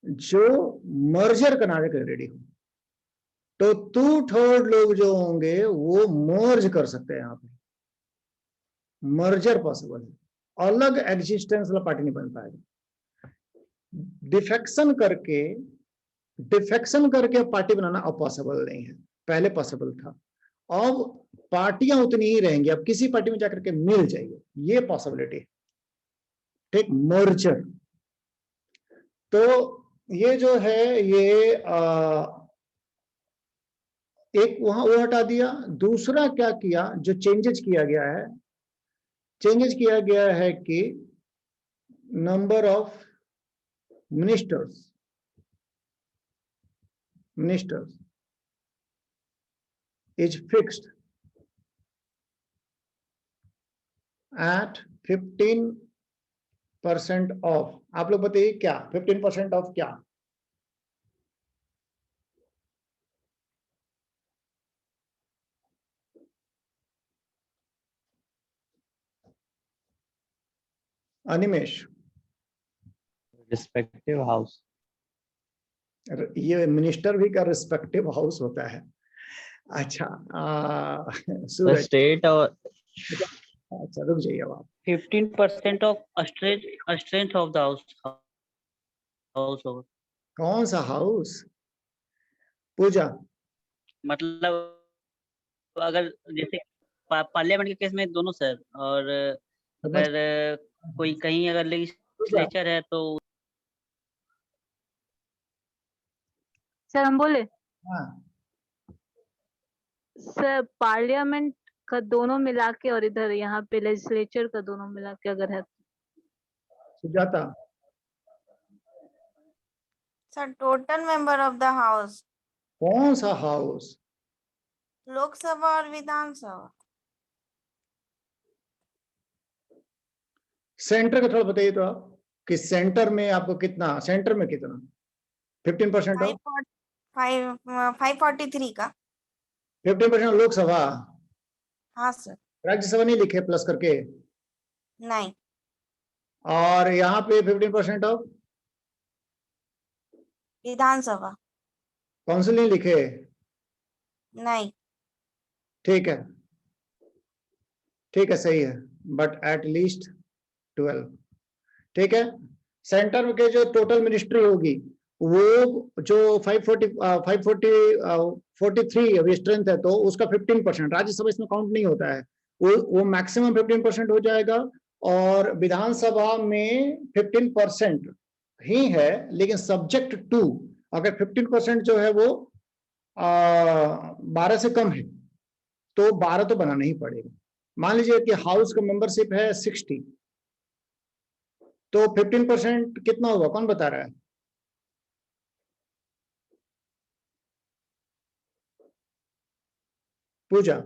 जो मर्जर कराने के रेडी हो, तो 2/3 लोग जो होंगे वो मर्ज कर सकते हैं। यहाँ पे मर्जर पॉसिबल है, अलग एग्जिस्टेंस वाला पार्टी नहीं बन पाएगा। डिफेक्शन करके पार्टी बनाना अब पॉसिबल नहीं है, पहले पॉसिबल था। अब पार्टियां उतनी ही रहेंगी, अब किसी पार्टी में जाकर के मिल जाएगी, ये पॉसिबिलिटी है। ठीक, मर्जर। तो ये जो है ये एक वहां वो हटा दिया। दूसरा क्या किया, जो चेंजेस किया गया है कि number of ministers is fixed at 15% of. आप लोग बताइए क्या 15% ऑफ क्या? Animesh, respective house. ये मिनिस्टर भी का रिस्पेक्टिव हाउस होता है। अच्छा सूरज, स्टेट और अच्छा रुक जाइए अब आप। 15% of strength of the house होगा। कौन सा हाउस? पूजा, मतलब अगर जैसे पार्लियामेंट के केस में दोनों सर, और अगर कोई कहीं अगर लेजिस्लेचर है तो सर हम बोले, हाँ, सर पार्लियामेंट का दोनों मिला के और इधर यहाँ पे लेजिस्लेचर का दोनों मिला के अगर है Sujata, sir total member of the house, कौन सा हाउस? लोकसभा और विधानसभा। सेंटर का थोड़ा बताइए तो आप, कि सेंटर में आपको कितना, सेंटर में कितना? 15% ऑफ 543 का। 15% लोकसभा, हाँ सर। राज्यसभा नहीं लिखे प्लस करके, नहीं। और यहाँ पे 15% ऑफ विधानसभा। काउंसिल नहीं लिखे। नहीं। ठीक है, ठीक है, सही है, बट एट लीस्ट 12। ठीक है, सेंटर में के जो टोटल मिनिस्ट्री होगी वो जो 543 अभी स्ट्रेंथ है, तो उसका 15%, राज्यसभा इसमें काउंट नहीं होता है, वो मैक्सिमम 15% हो जाएगा, और विधानसभा में 15% ही है, लेकिन सब्जेक्ट टू अगर 15% जो है वो 12 से कम है तो 12 तो बनाना ही पड़ेगा। मान लीजिए कि हाउस का मेंबरशिप है 60, तो 15% कितना होगा, कौन बता रहा है? पूजा,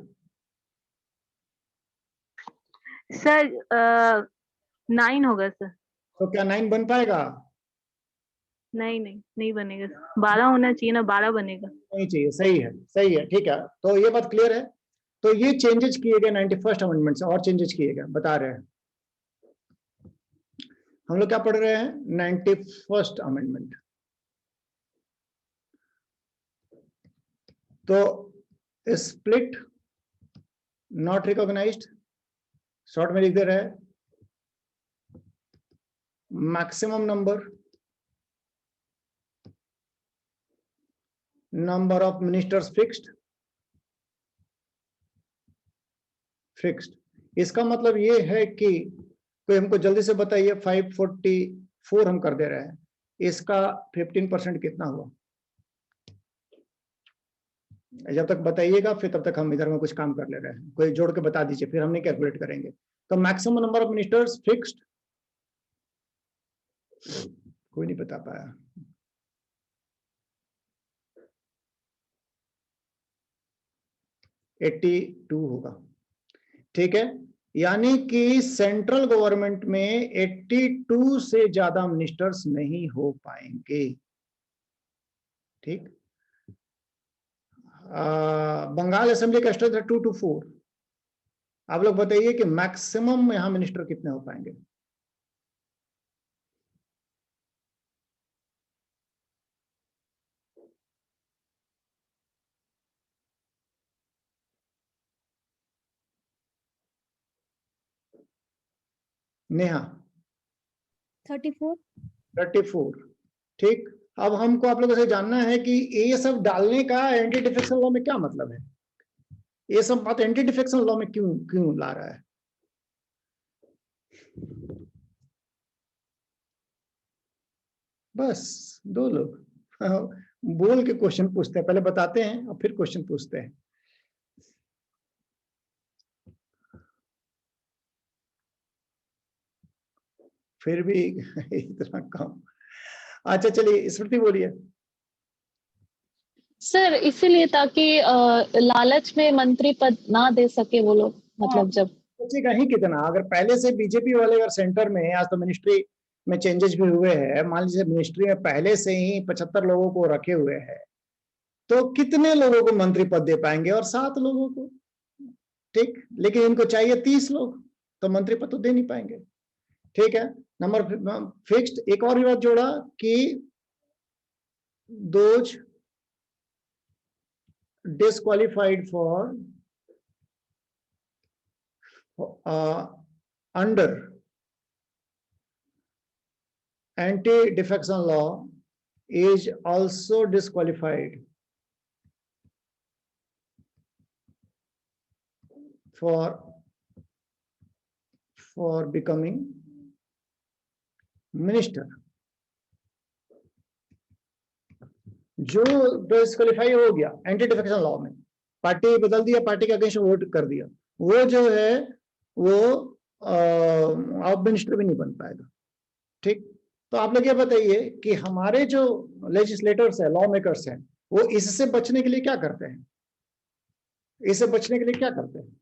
सर 9 होगा सर। तो क्या 9 बन पाएगा? नहीं बनेगा सर, 12 होना चाहिए ना, 12 बनेगा। नहीं चाहिए, सही है, सही है, ठीक है, तो ये बात क्लियर है। तो ये चेंजेस किए गए 91st अमेंडमेंट से, और चेंजेस किए गए बता रहे हैं। हम लोग क्या पढ़ रहे हैं? 91st amendment. तो स्प्लिट नॉट रिकॉग्नाइज्ड, शॉर्ट में लिख दे रहे हैं, maximum number of ministers fixed. इसका मतलब ये है कि कोई हमको जल्दी से बताइए, 544 हम कर दे रहे हैं, इसका 15% कितना हुआ? जब तक बताइएगा फिर तब तक हम इधर में कुछ काम कर ले रहे हैं, कोई जोड़ के बता दीजिए, फिर हम नहीं कैलकुलेट करेंगे। तो maximum number of ministers fixed, कोई नहीं बता पाया। एट्टी 82 होगा, ठीक है, यानी कि सेंट्रल गवर्नमेंट में 82 से ज्यादा मिनिस्टर्स नहीं हो पाएंगे। ठीक, बंगाल असेंबली का स्ट्रेंथ है 2 to 4। आप लोग बताइए कि मैक्सिमम यहां मिनिस्टर कितने हो पाएंगे? नेहा? 34। 34। ठीक, अब हमको आप लोगों से जानना है कि ये सब डालने का एंटी डिफेक्शन लॉ में क्या मतलब है, ये सब बात एंटी डिफेक्शन लॉ में क्यों क्यों ला रहा है? बस 2 लोग बोल के क्वेश्चन पूछते हैं, पहले बताते हैं और फिर क्वेश्चन पूछते हैं। फिर भी इतना कम। अच्छा चलिए, स्मृति बोलिए। सर इसीलिए ताकि लालच में मंत्री पद ना दे सके वो लोग, मतलब जब सोचेगा ही कितना, अगर पहले से बीजेपी वाले अगर सेंटर में, आज तो मिनिस्ट्री में चेंजेस भी हुए हैं, मान लीजिए मिनिस्ट्री में पहले से ही 75 लोगों को रखे हुए हैं, तो कितने लोगों को मंत्री पद दे पाएंगे? और 7 लोगों को, ठीक, लेकिन इनको चाहिए 30 लोग, तो मंत्री पद तो दे नहीं पाएंगे। ठीक है, नंबर फिक्स्ड। एक और भी बात जोड़ा कि those disqualified for under anti-defection law is also disqualified for becoming minister. जो डिस्क्वालीफाई हो गया एंटी डिफेक्शन लॉ में, पार्टी बदल दिया, पार्टी के अगेंस्ट वोट कर दिया, वो जो है वो अब मिनिस्टर भी नहीं बन पाएगा। ठीक, तो आप लोग ये बताइए कि हमारे जो लेजिस्लेटर्स है, लॉ मेकर्स हैं, वो इससे बचने के लिए क्या करते हैं? इससे बचने के लिए क्या करते हैं?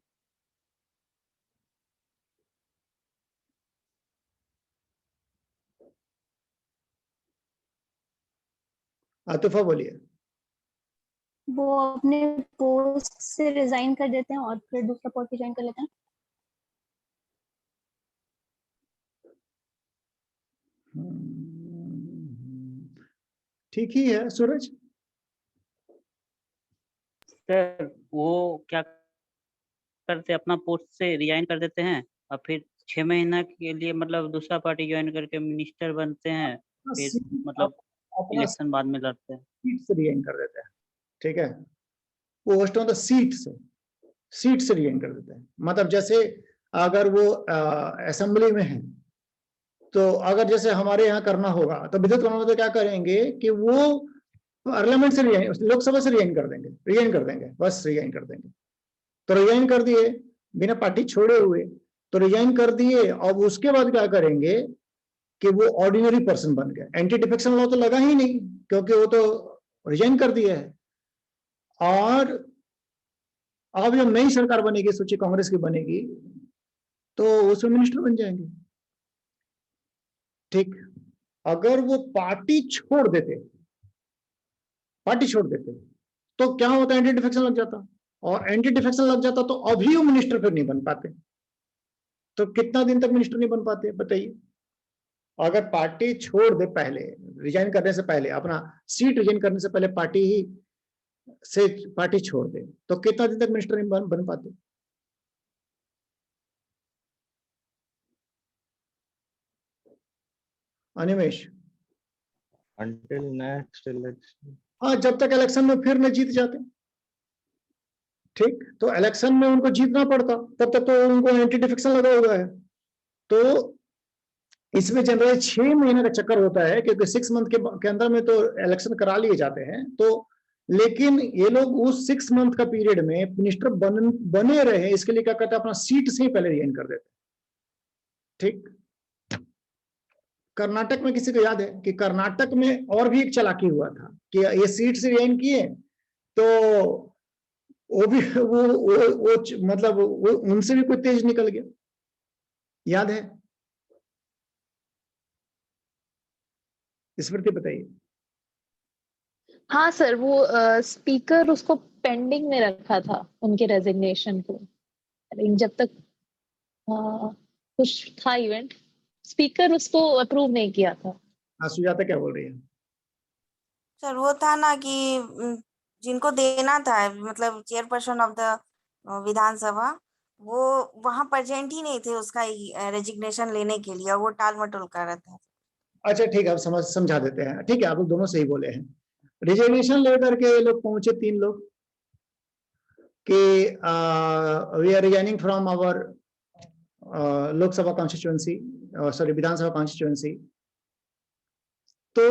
आतिफा बोलिए। वो अपने पोस्ट से रिजाइन कर देते हैं और फिर दूसरा पोस्ट ज्वाइन कर लेते हैं। ठीक ही है सूरज। सर वो क्या करते, अपना पोस्ट से रिजाइन कर देते हैं और फिर 6 महीना के लिए मतलब दूसरा पार्टी ज्वाइन करके मिनिस्टर बनते हैं, फिर मतलब अपना इलेक्शन बाद में लड़ते हैं। सीट से रिजाइन कर देते हैं। ठीक है, पोस्ट ऑन द सीट से रिजाइन कर देते हैं। मतलब जैसे अगर वो असेंबली में है, तो अगर जैसे हमारे यहाँ करना होगा तो विद्युत कानून तो क्या करेंगे कि वो पार्लियामेंट से रिजाइन, लोकसभा से रिजाइन कर देंगे, बस रिजाइन कर देंगे। तो रिजाइन कर दिए बिना पार्टी छोड़े हुए, तो रिजाइन कर दिए, अब उसके बाद क्या करेंगे कि वो ऑर्डिनरी पर्सन बन गए। एंटी डिफेक्शन लॉ तो लगा ही नहीं, क्योंकि वो तो रिजाइन कर दिया है। और अब जब नई सरकार बनेगी, सोचिए कांग्रेस की बनेगी, तो उसमें मिनिस्टर बन जाएंगे। ठीक, अगर वो पार्टी छोड़ देते तो क्या होता है? एंटी डिफेक्शन लग जाता, और एंटी डिफेक्शन लग जाता तो अभी वो मिनिस्टर फिर नहीं बन पाते। तो कितना दिन तक मिनिस्टर नहीं बन पाते बताइए? अगर पार्टी छोड़ दे, पहले रिजाइन करने से पहले, अपना सीट रिजाइन करने से पहले पार्टी छोड़ दे, तो कितना दिन तक मिनिस्टर नहीं बन पाते? अनिमेश। Until next election. हाँ, जब तक इलेक्शन में फिर न जीत जाते। ठीक, तो इलेक्शन में उनको जीतना पड़ता, तब तक तो उनको एंटी डिफेक्शन लगा हुआ है। तो इसमें जनरली 6 महीने का चक्कर होता है, क्योंकि 6 मंथ के अंदर में तो इलेक्शन करा लिए जाते हैं। तो लेकिन ये लोग उस 6 मंथ का पीरियड में मिनिस्टर बने रहे, इसके लिए क्या करते हैं? अपना सीट से ही पहले रिजाइन कर देते। ठीक, कर्नाटक में किसी को याद है कि कर्नाटक में और भी एक चालाकी हुआ था कि ये सीट से रिजाइन किए, तो वो भी वो मतलब वो उनसे भी कोई तेज निकल गया, याद है? स्मृति बताइए। हाँ सर, वो स्पीकर उसको पेंडिंग में रखा था, उनके रेजिग्नेशन को। जब तक कुछ था इवेंट, स्पीकर उसको अप्रूव नहीं किया था। हाँ, सुजाता क्या बोल रही है? सर वो था ना कि जिनको देना था, मतलब चेयरपर्सन ऑफ द विधानसभा, वो वहां प्रेजेंट ही नहीं थे उसका रेजिग्नेशन लेने के लिए, और वो टाल मटोल कर रहा था। अच्छा ठीक है, अब समझा देते हैं। ठीक है, आप लोग दोनों सही बोले हैं। रिजिग्नेशन लेकर के ये लोग पहुंचे, 3 लोग, कि we are resigning from our Lok Sabha constituency, sorry Vidhan Sabha constituency. तो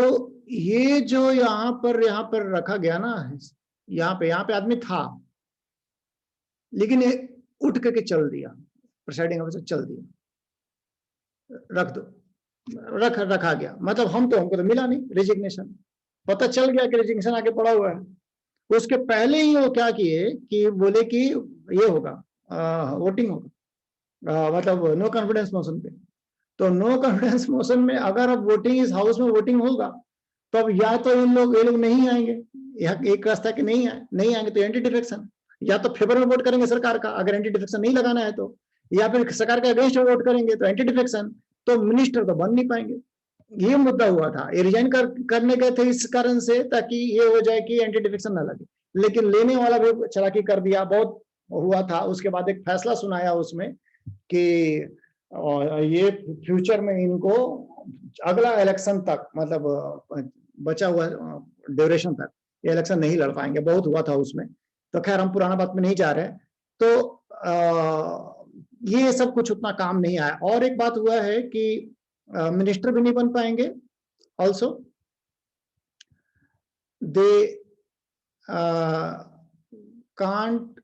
ये जो यहाँ पर रखा गया ना, यहाँ पे आदमी था, लेकिन ये उठ करके चल दिया, प्रिसाइडिंग ऑफिसर चल दिया, रखा गया। मतलब हमको तो मिला नहीं रेजिग्नेशन, पता चल गया कि रेजिग्नेशन आगे पड़ा हुआ है। उसके पहले ही वो क्या किए कि बोले कि ये होगा, वोटिंग होगा, मतलब नो कॉन्फिडेंस मोशन पे। तो नो कॉन्फिडेंस मोशन में अगर अब वोटिंग इस हाउस में वोटिंग होगा, तो अब या तो ये लोग नहीं आएंगे, एक रास्ता कि नहीं आएंगे तो एंटी डिफेक्शन, या तो फेवर में वोट करेंगे सरकार का अगर एंटी डिफेक्शन नहीं लगाना है तो, या फिर सरकार के अगेंस्ट वोट करेंगे तो एंटी डिफेक्शन, तो मिनिस्टर तो बन नहीं पाएंगे। ये मुद्दा हुआ था। ये रिजाइन करने गए थे इस कारण से, ताकि ये हो जाए कि एंटी डिफेक्शन ना लगे, लेकिन लेने वाला भी चालाकी कर दिया, बहुत हुआ था। उसके बाद एक फैसला सुनाया उसमें कि ये फ्यूचर में इनको अगला इलेक्शन तक, मतलब बचा हुआ ड्यूरेशन तक ये इलेक्शन नहीं लड़ पाएंगे, बहुत हुआ था उसमें। तो खैर हम पुराना बात में नहीं जा रहे हैं। तो ये सब कुछ उतना काम नहीं आया। और एक बात हुआ है कि मिनिस्टर भी नहीं बन पाएंगे, also they can't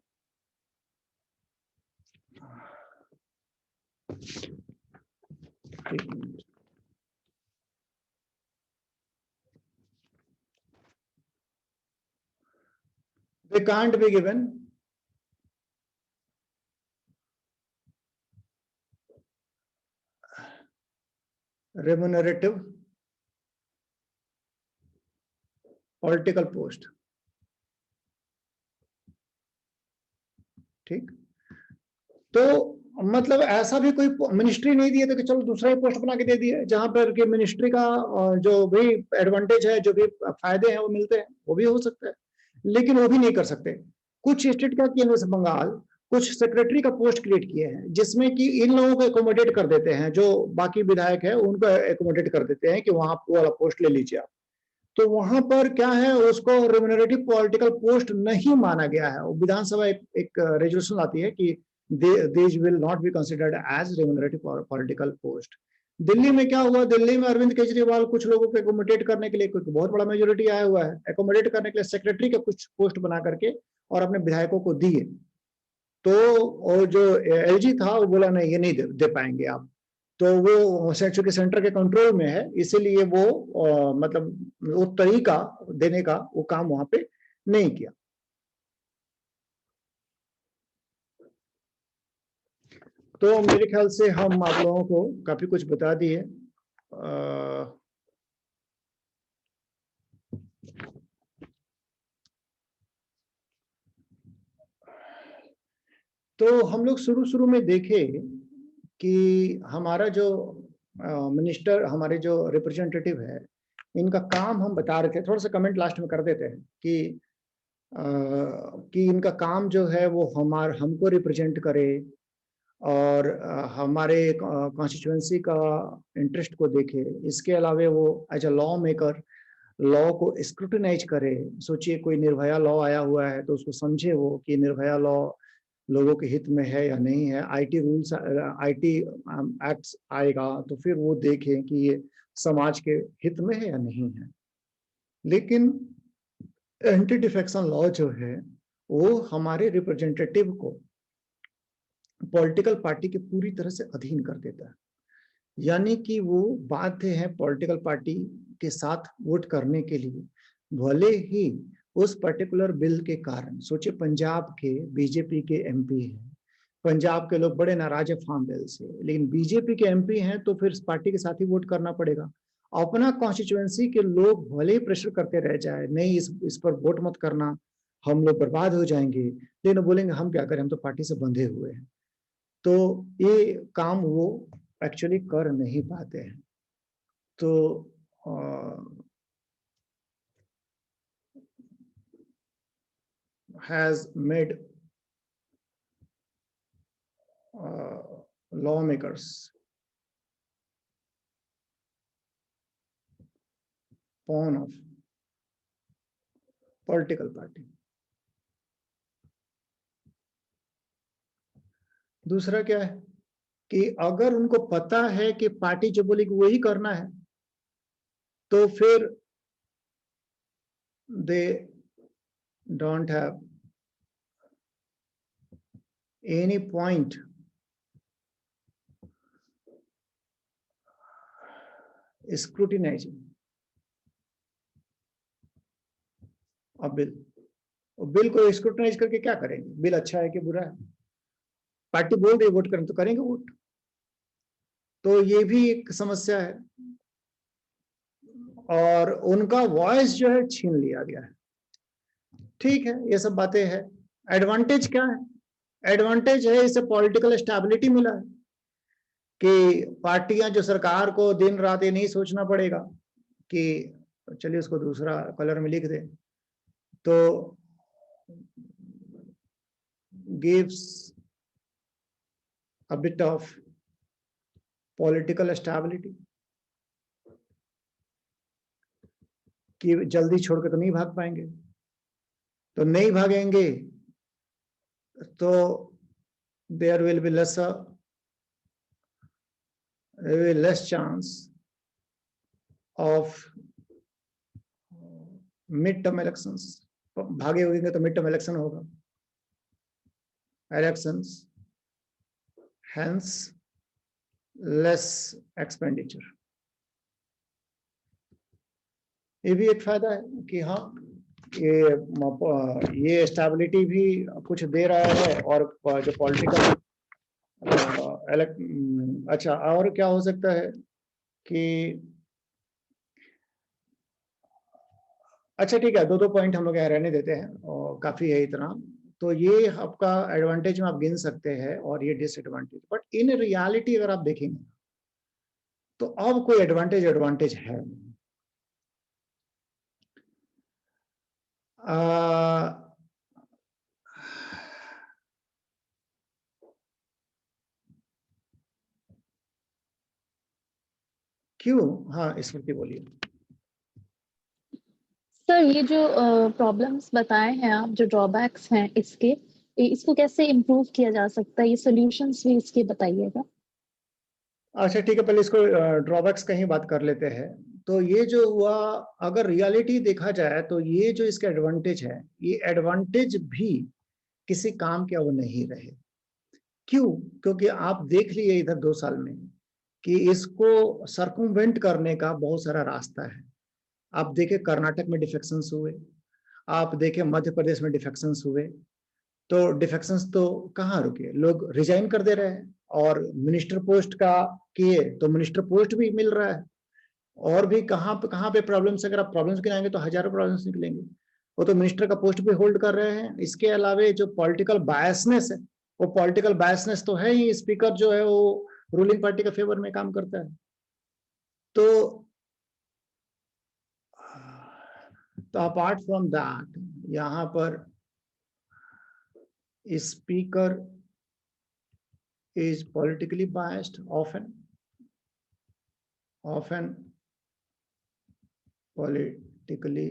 they can't be given remunerative political post। ठीक, तो मतलब ऐसा भी कोई मिनिस्ट्री नहीं दिए तो कि चलो दूसरा ही पोस्ट बना के दे दिए, जहां पर कि मिनिस्ट्री का जो भी एडवांटेज है, जो भी फायदे हैं वो मिलते हैं, वो भी हो सकता है, लेकिन वो भी नहीं कर सकते। कुछ स्टेट क्या किया, जैसे बंगाल, कुछ सेक्रेटरी का पोस्ट क्रिएट किए हैं जिसमें कि इन लोगों को एकोमोडेट कर देते हैं, जो बाकी विधायक है उनको एकोमोडेट कर देते हैं कि वहां वाला पोस्ट ले लीजिए आप। तो वहां पर क्या है, उसको रेम्यूनरेटिव पॉलिटिकल पोस्ट नहीं माना गया है। विधानसभा एक रेजोल्यूशन आती है कि these will not be considered as remunerative political post। Delhi में क्या हुआ, दिल्ली में अरविंद केजरीवाल कुछ लोगों को एकोमोडेट करने के लिए, कोई बहुत बड़ा मेजोरिटी आया हुआ है, एकोमोडेट करने के लिए सेक्रेटरी का कुछ पोस्ट बना करके और अपने विधायकों को दिए। तो और जो एलजी था वो बोला नहीं, ये नहीं दे पाएंगे आप। तो वो चूंकि सेंटर के कंट्रोल में है, इसीलिए वो मतलब वो तरीका देने का वो काम वहां पे नहीं किया। तो मेरे ख्याल से हम आप लोगों को काफी कुछ बता दिए। तो हम लोग शुरू में देखे कि हमारा जो मिनिस्टर, हमारे जो रिप्रेजेंटेटिव है, इनका काम हम बता रहे थे, थोड़ा सा कमेंट लास्ट में कर देते हैं कि इनका काम जो है वो हमको रिप्रेजेंट करे और हमारे कॉन्स्टिट्यूएंसी का इंटरेस्ट को देखे। इसके अलावा वो as a law maker law को स्क्रूटिनाइज करे। सोचिए कोई निर्भया लॉ आया हुआ है तो उसको समझे वो कि निर्भया लॉ लोगों के हित में है या नहीं है। आईटी रूल्स, आईटी एक्ट्स आएगा तो फिर वो देखें कि ये समाज के हित में है या नहीं है। लेकिन एंटी डिफेक्शन लॉ जो है वो हमारे रिप्रेजेंटेटिव को पॉलिटिकल पार्टी के पूरी तरह से अधीन कर देता है, यानी कि वो बाध्य है पॉलिटिकल पार्टी के साथ वोट करने के लिए, भले ही उस पर्टिकुलर बिल के कारण। सोचिए पंजाब के बीजेपी के एमपी हैं, पंजाब के लोग बड़े नाराज है फार्म बिल से, लेकिन बीजेपी के एमपी हैं तो फिर पार्टी के साथ ही वोट करना पड़ेगा। अपना कॉन्स्टिट्यूएंसी के लोग भले ही प्रेशर करते रह जाए, नहीं इस पर वोट मत करना, हम लोग बर्बाद हो जाएंगे, लेकिन बोलेंगे हम क्या करें, हम तो पार्टी से बंधे हुए हैं। तो ये काम वो एक्चुअली कर नहीं पाते हैं। तो has made lawmakers pawn of political party। दूसरा क्या है कि अगर उनको पता है कि पार्टी जो बोलेगी वही करना है तो फिर दे don't have any point scrutinizing a bill। Bill को स्क्रूटनाइज करके क्या करेंगे, बिल अच्छा है कि बुरा है, पार्टी बोल रही है वोट करें तो करेंगे वोट। तो ये भी एक समस्या है और उनका वॉइस जो है छीन लिया गया है। ठीक है, ये सब बातें हैं। एडवांटेज क्या है, एडवांटेज है इससे पॉलिटिकल स्टेबिलिटी मिला है कि पार्टियां जो सरकार को दिन रात ये नहीं सोचना पड़ेगा कि चलिए उसको दूसरा कलर में लिख दे, तो gives a bit of political stability। कि जल्दी छोड़ के तो नहीं भाग पाएंगे, तो नहीं भागेंगे तो there will be less chance of mid-term elections. भागे होंगे तो मिड टर्म इलेक्शन होगा, elections, hence less expenditure. ये भी एक फायदा है कि हाँ ये स्टेबिलिटी भी कुछ दे रहा है, और जो पॉलिटिकल अच्छा, और क्या हो सकता है कि अच्छा ठीक है, दो पॉइंट हम लोग यहाँ रहने देते हैं और काफी है इतना। तो ये आपका एडवांटेज में आप गिन सकते हैं और ये डिसएडवांटेज, बट इन रियलिटी अगर आप देखेंगे तो अब कोई एडवांटेज है नहीं। क्यों? हाँ स्मृति बोलिए। सर ये जो प्रॉब्लम्स बताए हैं आप, जो ड्रॉबैक्स हैं इसको कैसे इम्प्रूव किया जा सकता है, ये सॉल्यूशंस भी इसके बताइएगा। अच्छा ठीक है, पहले इसको ड्रॉबैक्स का ही बात कर लेते हैं। तो ये जो हुआ, अगर रियलिटी देखा जाए तो ये जो इसका एडवांटेज है, ये एडवांटेज भी किसी काम के वो नहीं रहे। क्यों? क्योंकि आप देख लिए इधर 2 साल में कि इसको सर्कमवेंट करने का बहुत सारा रास्ता है। आप देखे कर्नाटक में डिफेक्शंस हुए, आप देखे मध्य प्रदेश में डिफेक्शंस हुए, तो डिफेक्शंस तो कहाँ रुके, लोग रिजाइन कर दे रहे हैं, और मिनिस्टर पोस्ट का किए तो मिनिस्टर पोस्ट भी मिल रहा है, और भी कहाँ पे प्रॉब्लम्स, अगर आप प्रॉब्लम्स गिनाएंगे तो हजारों प्रॉब्लम्स निकलेंगे। वो तो मिनिस्टर का पोस्ट भी होल्ड कर रहे हैं। इसके अलावा जो पॉलिटिकल बायसनेस है, वो पॉलिटिकल बायसनेस तो है ही, स्पीकर जो है वो रूलिंग पार्टी का फेवर में काम करता है। तो अपार्ट फ्रॉम दैट, यहाँ पर speaker is politically biased, often politically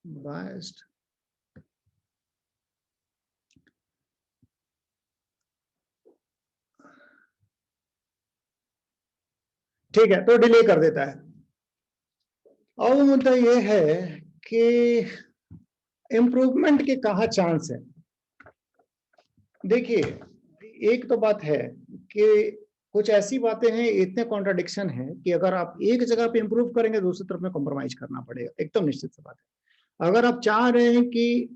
biased. ठीक है, तो डिले कर देता है। अब मुद्दा ये है कि इम्प्रूवमेंट के कहाँ चांस है। देखिए, एक तो बात है कि कुछ ऐसी बातें हैं, इतने कॉन्ट्राडिक्शन है कि अगर आप एक जगह पे इंप्रूव करेंगे, दूसरी तरफ में कॉम्प्रोमाइज करना पड़ेगा, एकदम निश्चित सी बात है। अगर आप चाह रहे हैं कि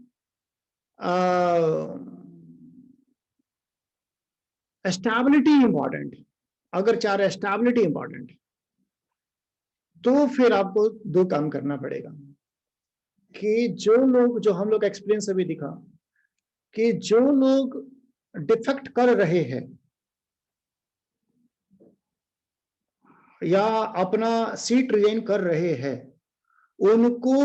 स्टेबिलिटी इंपॉर्टेंट, अगर चाह रहे स्टेबिलिटी इंपॉर्टेंट, तो फिर आपको 2 काम करना पड़ेगा कि जो लोग, जो हम लोग एक्सपीरियंस अभी दिखा कि जो लोग डिफेक्ट कर रहे हैं या अपना सीट रिजाइन कर रहे हैं, उनको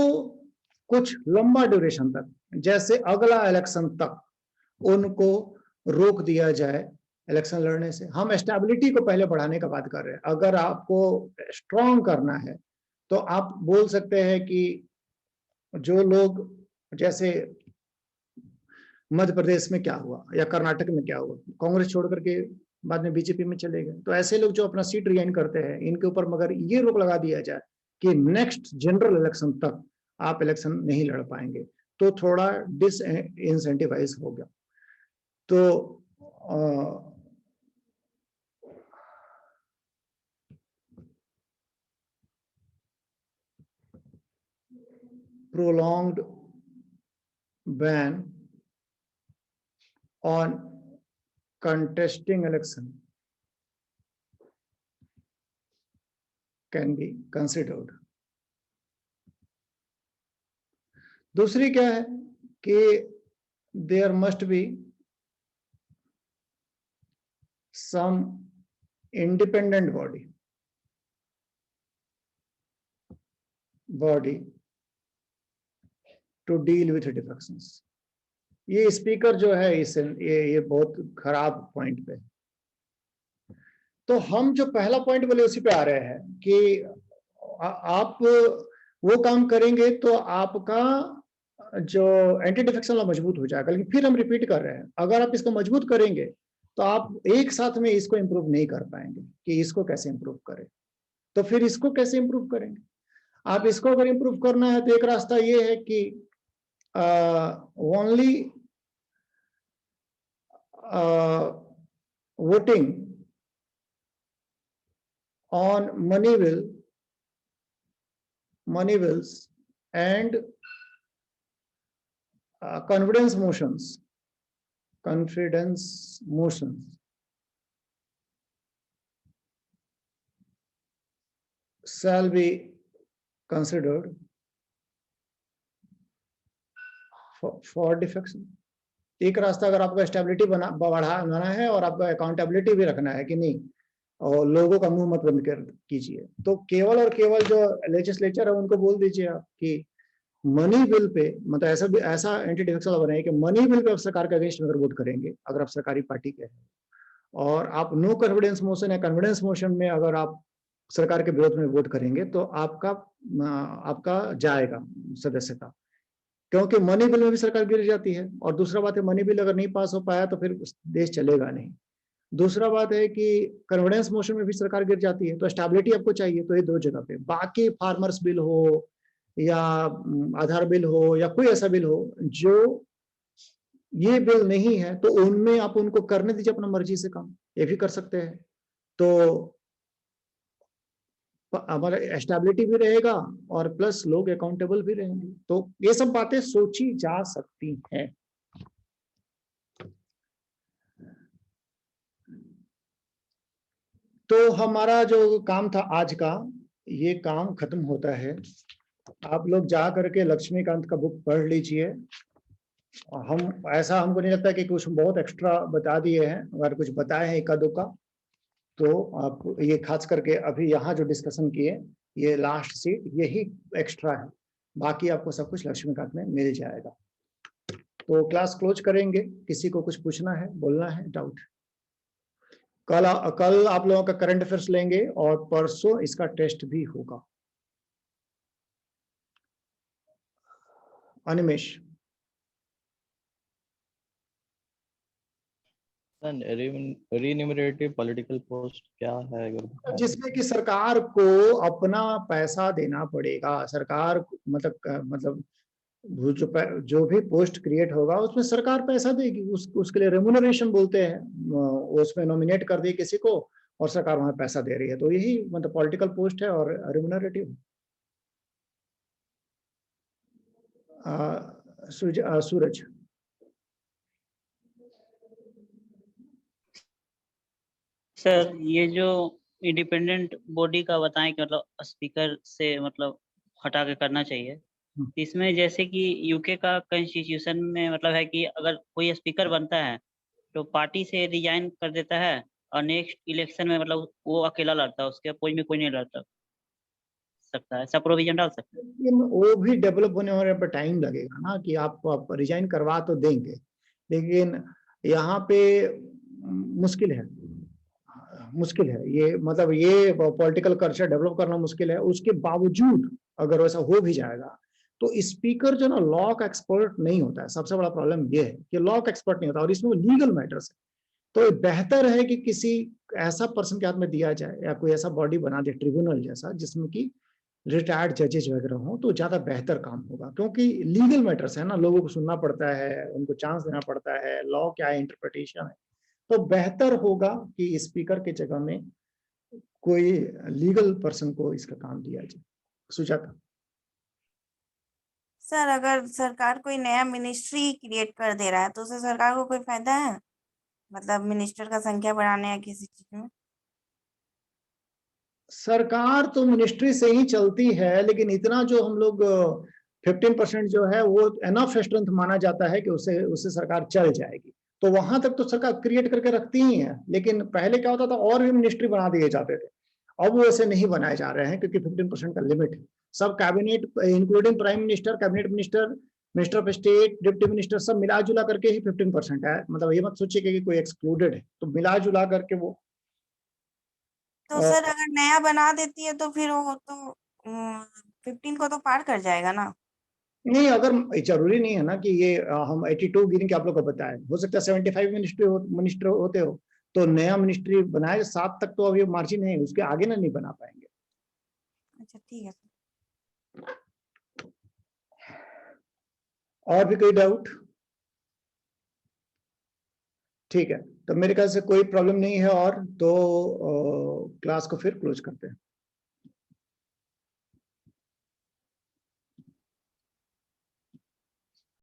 कुछ लंबा ड्यूरेशन तक, जैसे अगला इलेक्शन तक, उनको रोक दिया जाए इलेक्शन लड़ने से। हम स्टेबिलिटी को पहले बढ़ाने का बात कर रहे हैं। अगर आपको स्ट्रॉन्ग करना है तो आप बोल सकते हैं कि जो लोग, जैसे मध्य प्रदेश में क्या हुआ या कर्नाटक में क्या हुआ, कांग्रेस छोड़ करके बाद में बीजेपी में चले गए, तो ऐसे लोग जो अपना सीट रिजाइन करते हैं, इनके ऊपर मगर ये रोक लगा दिया जाए कि नेक्स्ट जनरल इलेक्शन तक आप इलेक्शन नहीं लड़ पाएंगे, तो थोड़ा डिसइंसेंटिवाइज हो गया। तो prolonged ban on contesting election can be considered. दूसरी क्या है कि there must be some independent body to deal with defections. ये स्पीकर जो है, ये बहुत खराब पॉइंट पे। तो हम जो पहला पॉइंट बोले उसी पे आ रहे हैं कि आप वो काम करेंगे तो आपका जो एंटी डिफेक्शन लॉ मजबूत हो जाएगा। लेकिन फिर हम रिपीट कर रहे हैं, अगर आप इसको मजबूत करेंगे तो आप एक साथ में इसको इम्प्रूव नहीं कर पाएंगे कि इसको कैसे इम्प्रूव करें। तो फिर इसको कैसे इम्प्रूव करेंगे? आप इसको अगर इम्प्रूव करना है तो एक रास्ता ये है कि only voting on money bills and confidence motions shall be considered for defection। एक रास्ता अगर आपको स्टेबिलिटी बढ़ाना है और आपको अकाउंटेबिलिटी भी रखना है कि नहीं और लोगों का मुंह मत बंद कर कीजिए, तो केवल और केवल जो लेजिस्लेचर है उनको बोल दीजिए आप कि मनी बिल पे, मतलब ऐसा एंटी डिफेक्शन लॉ बनाइए कि मनी बिल पे आप सरकार के अगेंस्ट में अगर वोट करेंगे, अगर आप सरकारी पार्टी के हैं, और आप नो कॉन्फिडेंस मोशन या कॉन्फिडेंस मोशन में अगर आप सरकार के विरोध में वोट करेंगे तो आपका जाएगा सदस्यता, क्योंकि मनी बिल में भी सरकार गिर जाती है। और दूसरा बात है, मनी बिल अगर नहीं पास हो पाया तो फिर देश चलेगा नहीं। दूसरा बात है कि कन्वर्जेंस मोशन में भी सरकार गिर जाती है, तो स्टेबिलिटी आपको चाहिए। तो ये दो जगह पे, बाकी फार्मर्स बिल हो या आधार बिल हो या कोई ऐसा बिल हो जो ये बिल नहीं है, तो उनमें आप उनको करने दीजिए अपना मर्जी से काम, ये भी कर सकते हैं। तो हमारा स्टेबिलिटी भी रहेगा और प्लस लोग अकाउंटेबल भी रहेंगे। तो ये सब बातें सोची जा सकती हैं। तो हमारा जो काम था आज का, ये काम खत्म होता है। आप लोग जा करके लक्ष्मीकांत का बुक पढ़ लीजिए। हमको नहीं लगता कि कुछ बहुत एक्स्ट्रा बता दिए हैं, अगर कुछ बताए हैं इक्का दुक्का तो आप ये खास करके अभी यहाँ जो डिस्कशन किए, ये लास्ट सीट यही एक्स्ट्रा है, बाकी आपको सब कुछ लक्ष्मीकांत में मिल जाएगा। तो क्लास क्लोज करेंगे। किसी को कुछ पूछना है, बोलना है, डाउट? कल आप लोगों का करंट अफेयर्स लेंगे और परसों इसका टेस्ट भी होगा। अनिमेश, रिन्यूमरेटिव पॉलिटिकल पोस्ट क्या है अगर जिसमें कि सरकार को अपना पैसा देना पड़ेगा। सरकार मतलब जो भी पोस्ट क्रिएट होगा उसमें सरकार पैसा देगी, उसके लिए रेम्यूनरेशन बोलते हैं। उसमें नॉमिनेट कर दिए किसी को और सरकार वहां पैसा दे रही है, तो यही मतलब पॉलिटिकल पोस्ट है और रेम्यूनरेटिव। सूरज, सर ये जो इंडिपेंडेंट बॉडी का बताएं कि मतलब स्पीकर से मतलब हटा के करना चाहिए, इसमें जैसे कि यूके का कॉन्स्टिट्यूशन में मतलब है कि अगर कोई स्पीकर बनता है तो पार्टी से रिजाइन कर देता है और नेक्स्ट इलेक्शन में मतलब वो अकेला लड़ता है, उसके अपोज में कोई नहीं लड़ता सकता है। ऐसा प्रोविजन डाल सकते हैं? लेकिन वो भी डेवलप होने पर टाइम लगेगा ना, कि आप रिजाइन करवा तो देंगे, लेकिन यहाँ पे मुश्किल है ये, मतलब ये पॉलिटिकल कल्चर डेवलप करना मुश्किल है। उसके बावजूद अगर वैसा हो भी जाएगा तो स्पीकर जो ना लॉ का एक्सपर्ट नहीं होता है। सबसे बड़ा प्रॉब्लम ये है कि लॉ का एक्सपर्ट नहीं होता और इसमें लीगल मैटर्स है। तो बेहतर है कि किसी ऐसा पर्सन के हाथ में दिया जाए या कोई ऐसा बॉडी बना दे, ट्रिब्यूनल जैसा, जिसमें कि रिटायर्ड जजेज वगैरह हो, तो ज्यादा बेहतर काम होगा। क्योंकि लीगल मैटर्स है ना, लोगों को सुनना पड़ता है, उनको चांस देना पड़ता है, लॉ क्या है, इंटरप्रिटेशन है। तो बेहतर होगा कि स्पीकर की जगह में कोई लीगल पर्सन को इसका काम दिया जाए। सुजाता, सर अगर सरकार कोई नया मिनिस्ट्री क्रिएट कर दे रहा है तो उससे सरकार को कोई फायदा है, मतलब मिनिस्टर का संख्या बढ़ाने या किसी चीज में? सरकार तो मिनिस्ट्री से ही चलती है, लेकिन इतना जो हम लोग 15% जो है वो एनफ स्ट्रेंथ माना जाता है कि उससे सरकार चल जाएगी। तो वहां तक तो सरकार क्रिएट करके रखती ही है। लेकिन पहले क्या होता था, और भी मिनिस्ट्री बना दिए जाते थे। अब वो ऐसे नहीं बनाए जा रहे हैं क्योंकि 15% का लिमिट है। सब cabinet including prime minister, cabinet minister, minister of state, deputy minister, सब मिला जुला करके ही 15% है। मतलब ये मत सोचिए कि कोई एक्सक्लूडेड है, तो मिला जुला करके वो। तो सर अगर नया बना देती है तो फिर वो तो 15 को तो पार कर जाएगा ना। नहीं, अगर जरूरी नहीं है ना कि ये हम 82 गिन के आप लोग को बताएं, हो सकता है 75 मिनिस्टर होते हो, तो नया मिनिस्ट्री बनाए 7 तक, तो अभी मार्जिन है, उसके आगे ना नहीं बना पाएंगे। अच्छा ठीक है। और भी कोई डाउट? ठीक है, तो मेरे ख्याल से कोई प्रॉब्लम नहीं है, और तो क्लास को फिर क्लोज करते हैं।